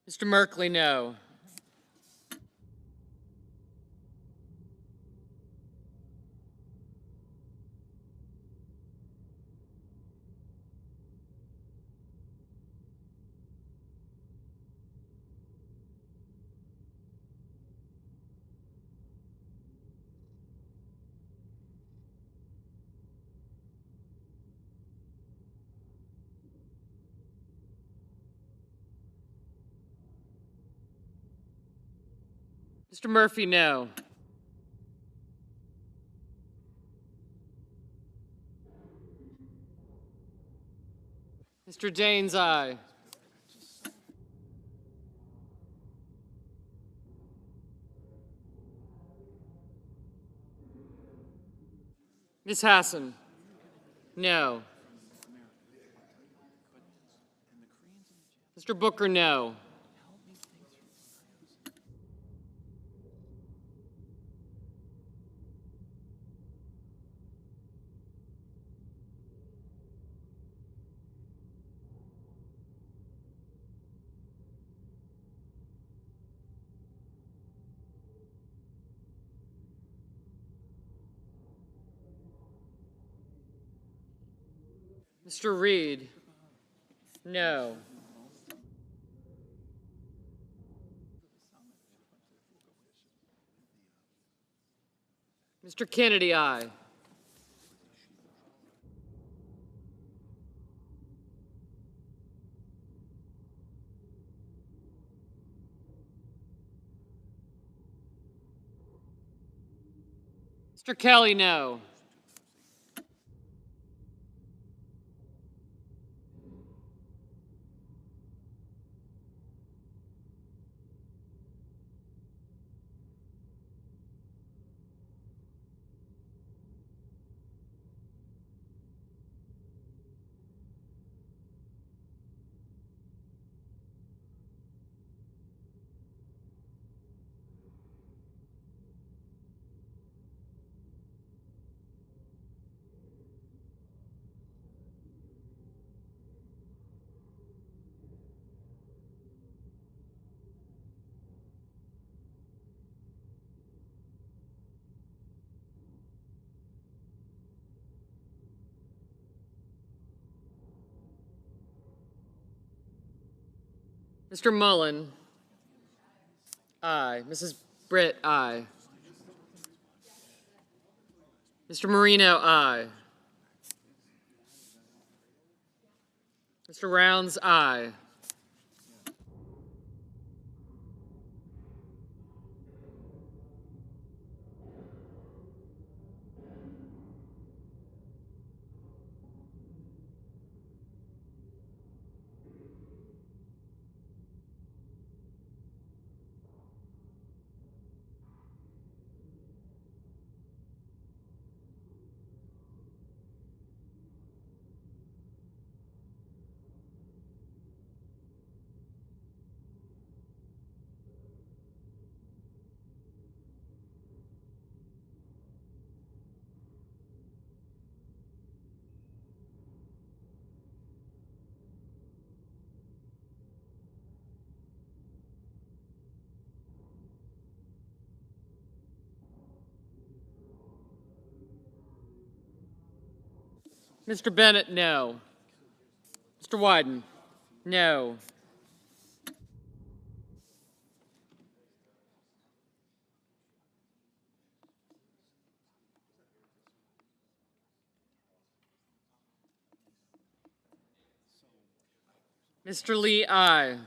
Mr. Merkley, no. Mr. Murphy, no. Mr. Daines, aye. Ms. Hassan, no. Mr. Booker, no. Mr. Reed, no. Mr. Kennedy, aye. Mr. Kelly, no. Mr. Mullen, aye. Mrs. Britt, aye. Mr. Marino, aye. Mr. Rounds, aye. Mr. Bennett, no. Mr. Wyden, no. Mr. Lee, aye.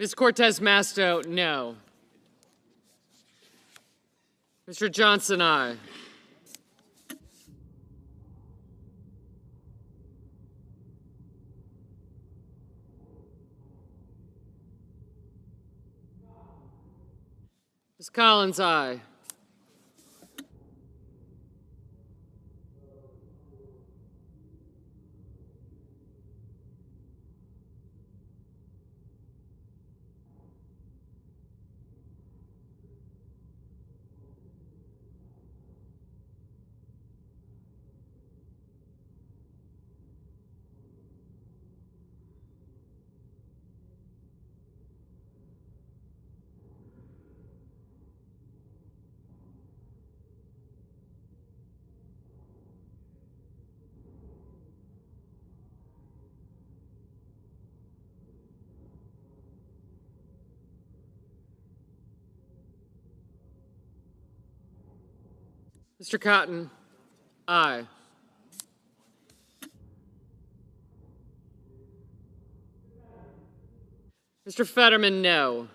Ms. Cortez Masto, no. Mr. Johnson, aye. Ms. Collins, aye. Mr. Cotton, aye. Mr. Fetterman, no.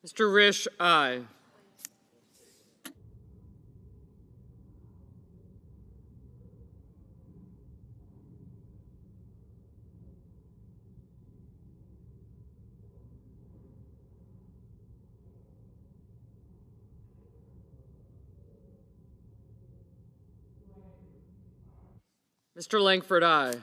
Mr. Risch, aye. Mr. Langford, aye.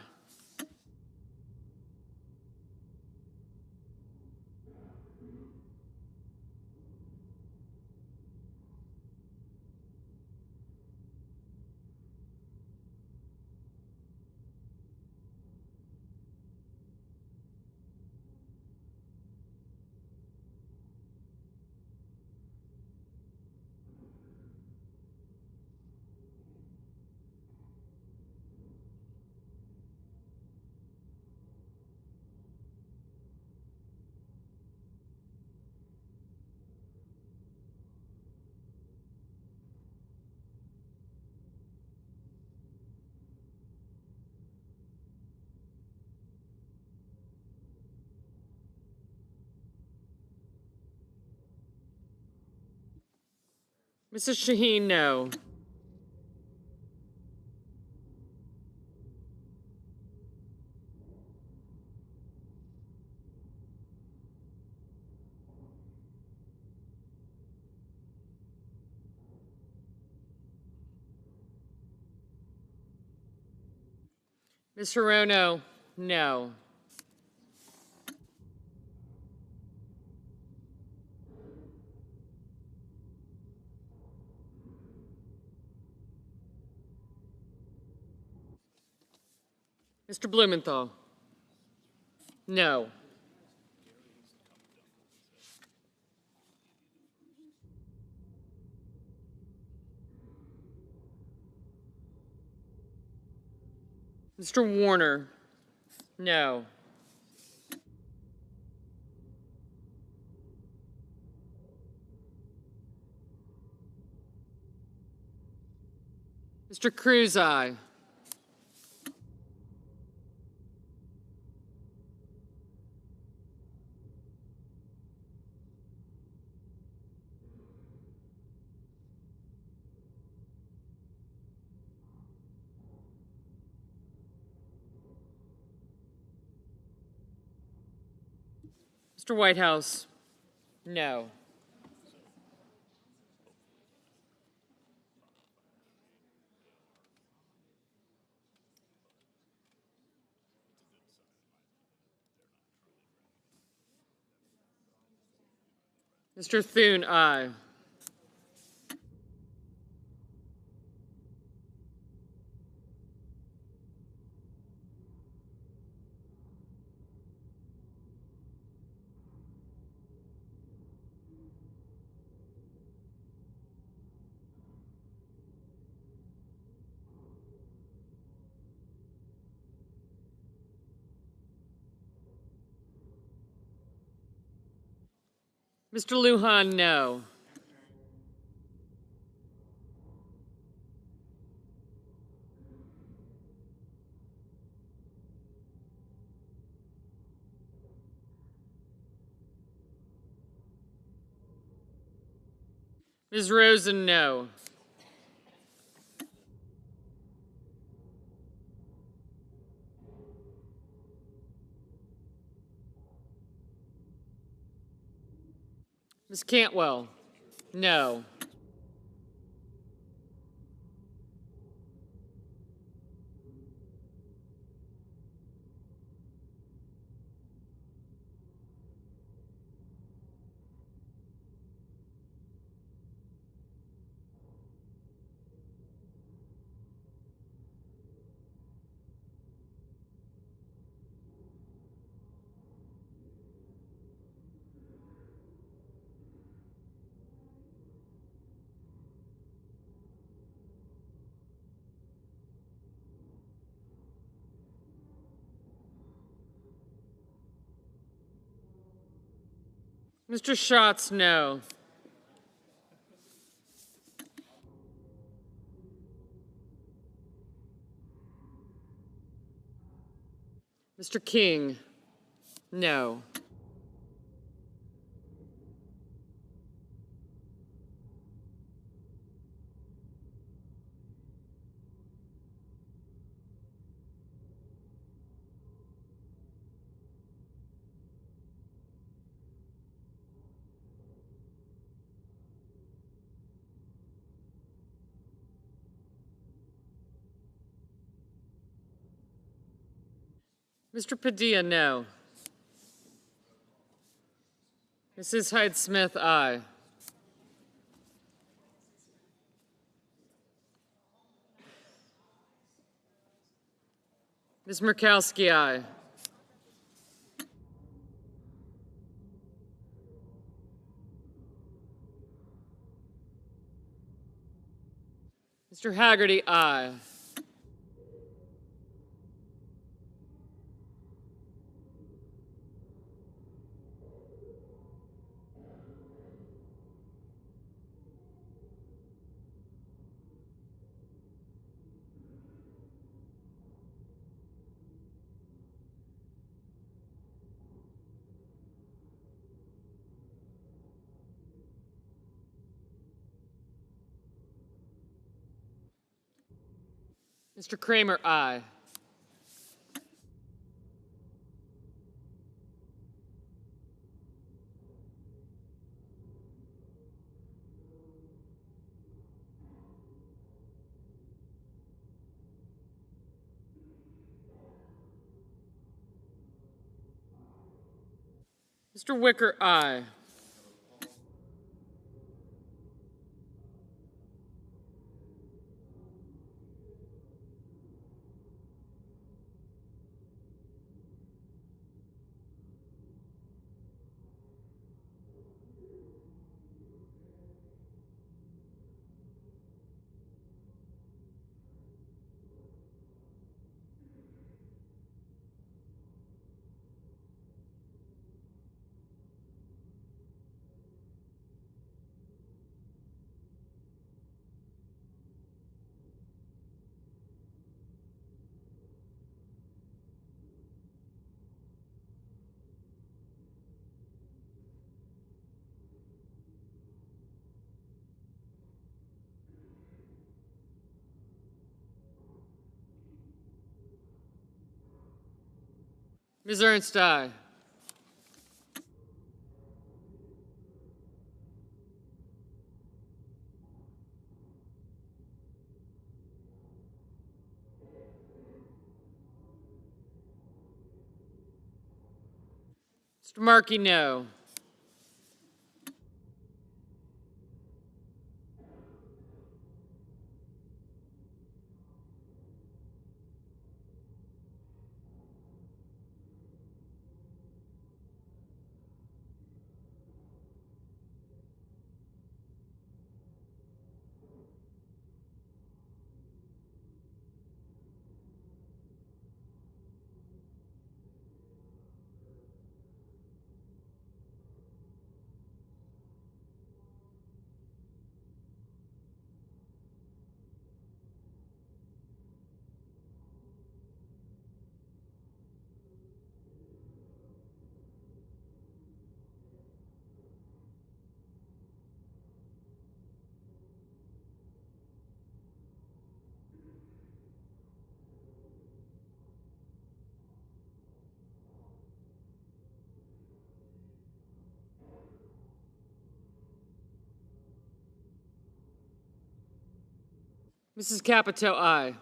Mrs. Shaheen, no. Ms. Hirono, no. Mr. Blumenthal, no. Mr. Warner, no. Mr. Cruz, aye. Mr. Whitehouse, no. Mr. Thune, aye. Mr. Lujan, no. Ms. Rosen, no. Ms. Cantwell, no. Mr. Schatz, no. Mr. King, no. Mr. Padilla, no. Mrs. Hyde-Smith, aye. Ms. Murkowski, aye. Mr. Haggerty, aye. Mr. Kramer, aye. Mr. Wicker, aye. Ms. Ernst, aye. Mr. Markey, no. Mrs. Capito, aye.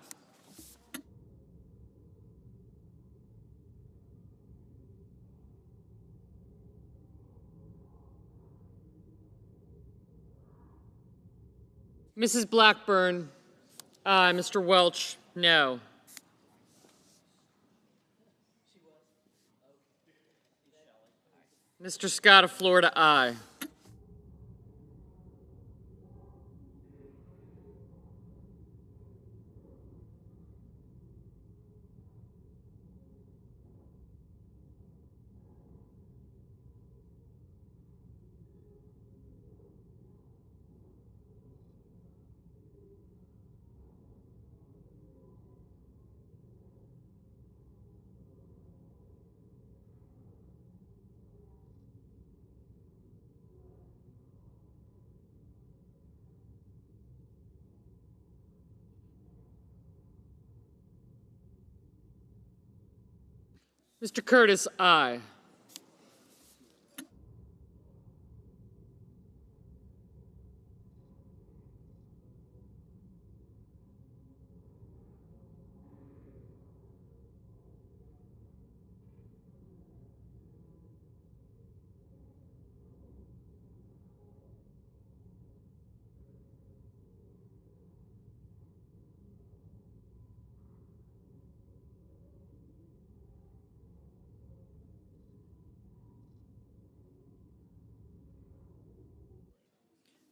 Mrs. Blackburn, aye. Mr. Welch, no. Mr. Scott of Florida, aye. Mr. Curtis, aye.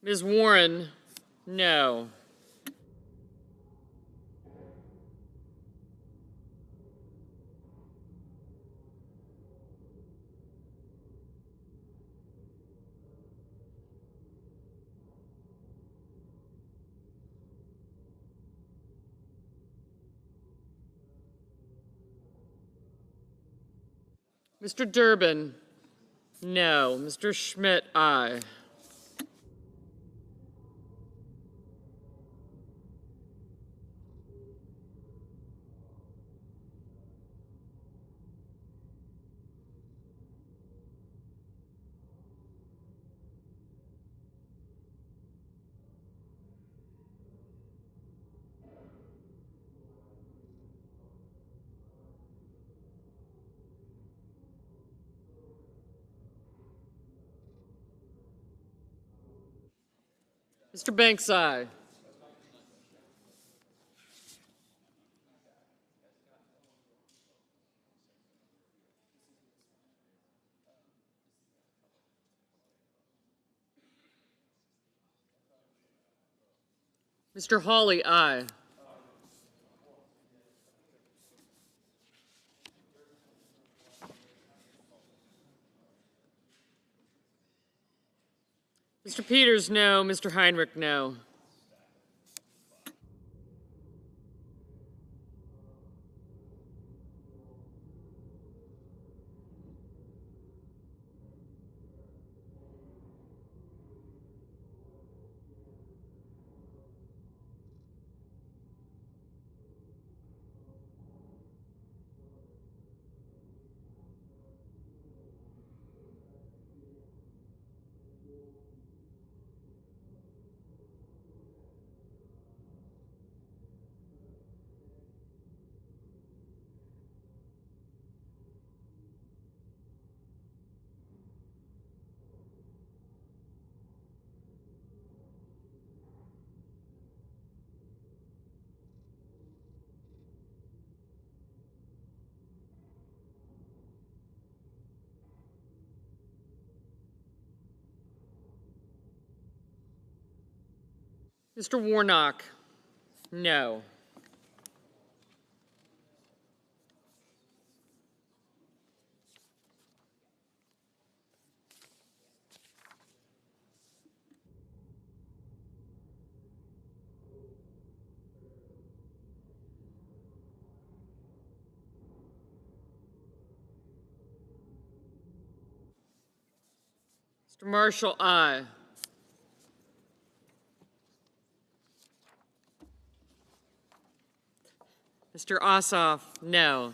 Ms. Warren, no. Mr. Durbin, no. Mr. Schmidt, aye. Mr. Banks, aye. Mr. Hawley, aye. Mr. Peters, no. Mr. Heinrich, no. Mr. Warnock, no. Mr. Marshall, aye. Mr. Ossoff, no.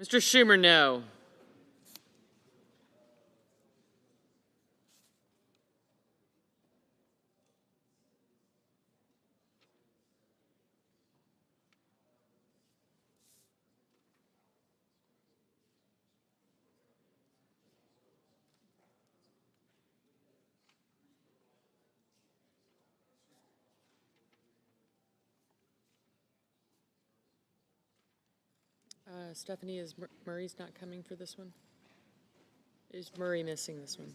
Mr. Schumer, no. Stephanie, is Murray's not coming for this one? Is Murray missing this one?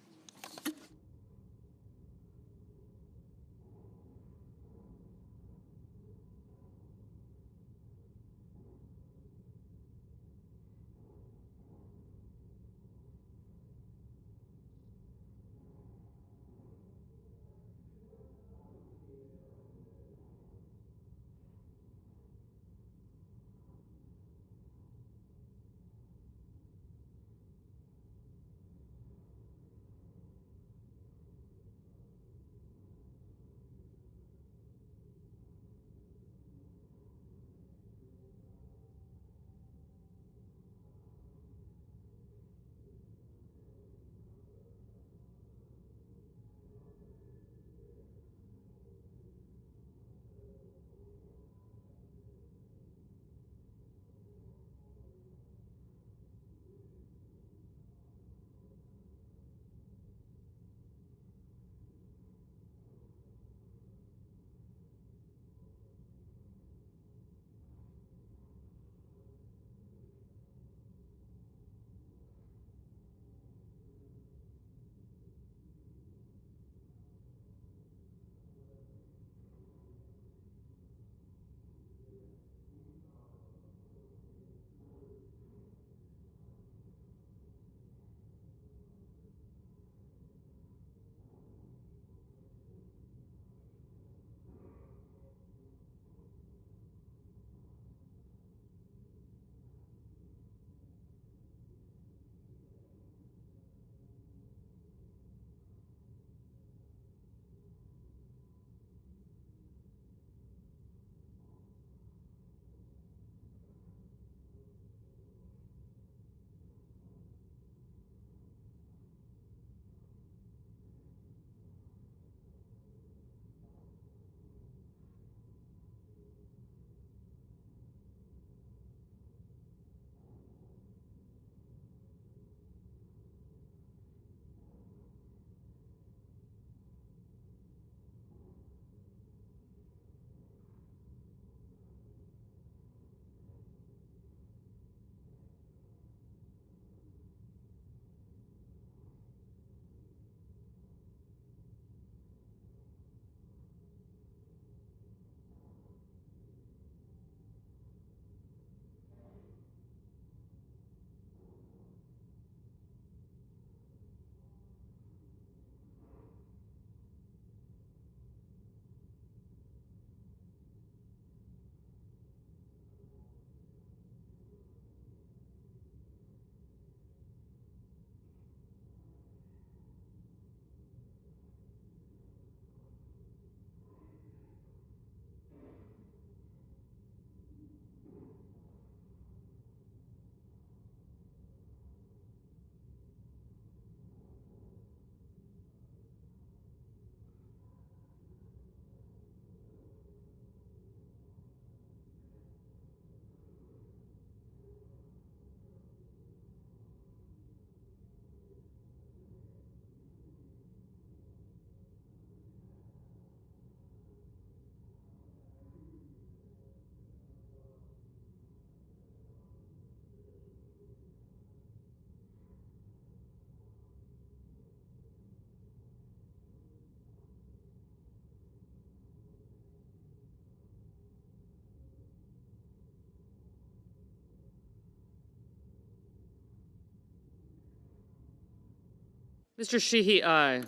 Mr. Sheehy, aye.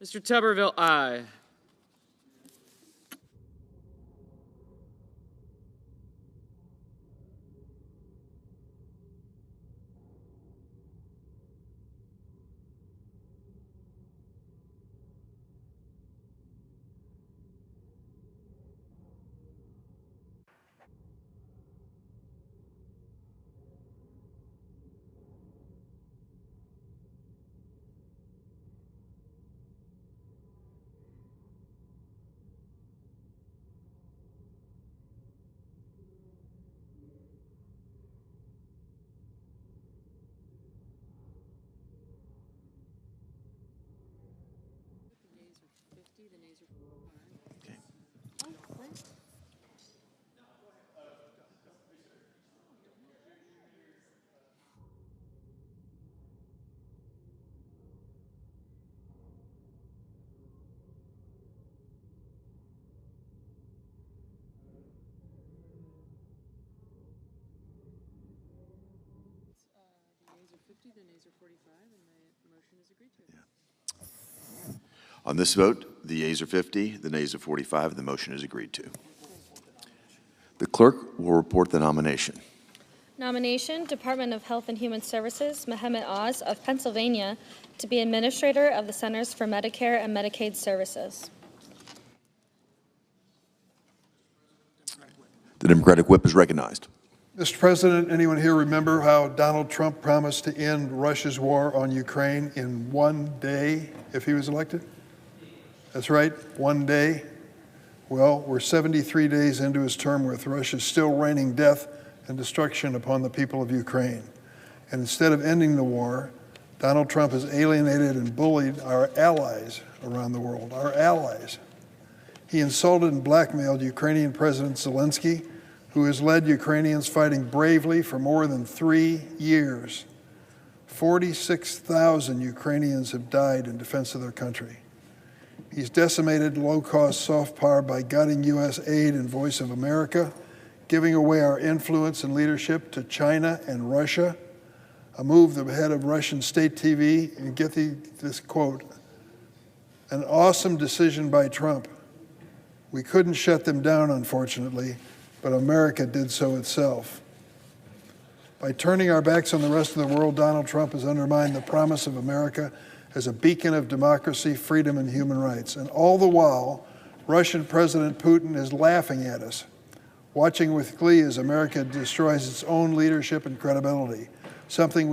Mr. Tuberville, aye. On this vote, the yeas are 50, the nays are 45, and the motion is agreed to. The clerk will report the nomination. Nomination, Department of Health and Human Services, Mehmet Oz of Pennsylvania, to be Administrator of the Centers for Medicare and Medicaid Services. The Democratic whip is recognized. Mr. President, anyone here remember how Donald Trump promised to end Russia's war on Ukraine in 1 day if he was elected? That's right, 1 day. Well, we're 73 days into his term with Russia still raining death and destruction upon the people of Ukraine. And instead of ending the war, Donald Trump has alienated and bullied our allies around the world, our allies. He insulted and blackmailed Ukrainian President Zelensky, who has led Ukrainians fighting bravely for more than 3 years. 46,000 Ukrainians have died in defense of their country. He's decimated low-cost soft power by gutting U.S. aid and Voice of America, giving away our influence and leadership to China and Russia, a move the head of Russian state TV, and get this quote, an awesome decision by Trump. We couldn't shut them down, unfortunately, but America did so itself. By turning our backs on the rest of the world, Donald Trump has undermined the promise of America as a beacon of democracy, freedom, and human rights. And all the while, Russian President Putin is laughing at us, watching with glee as America destroys its own leadership and credibility, something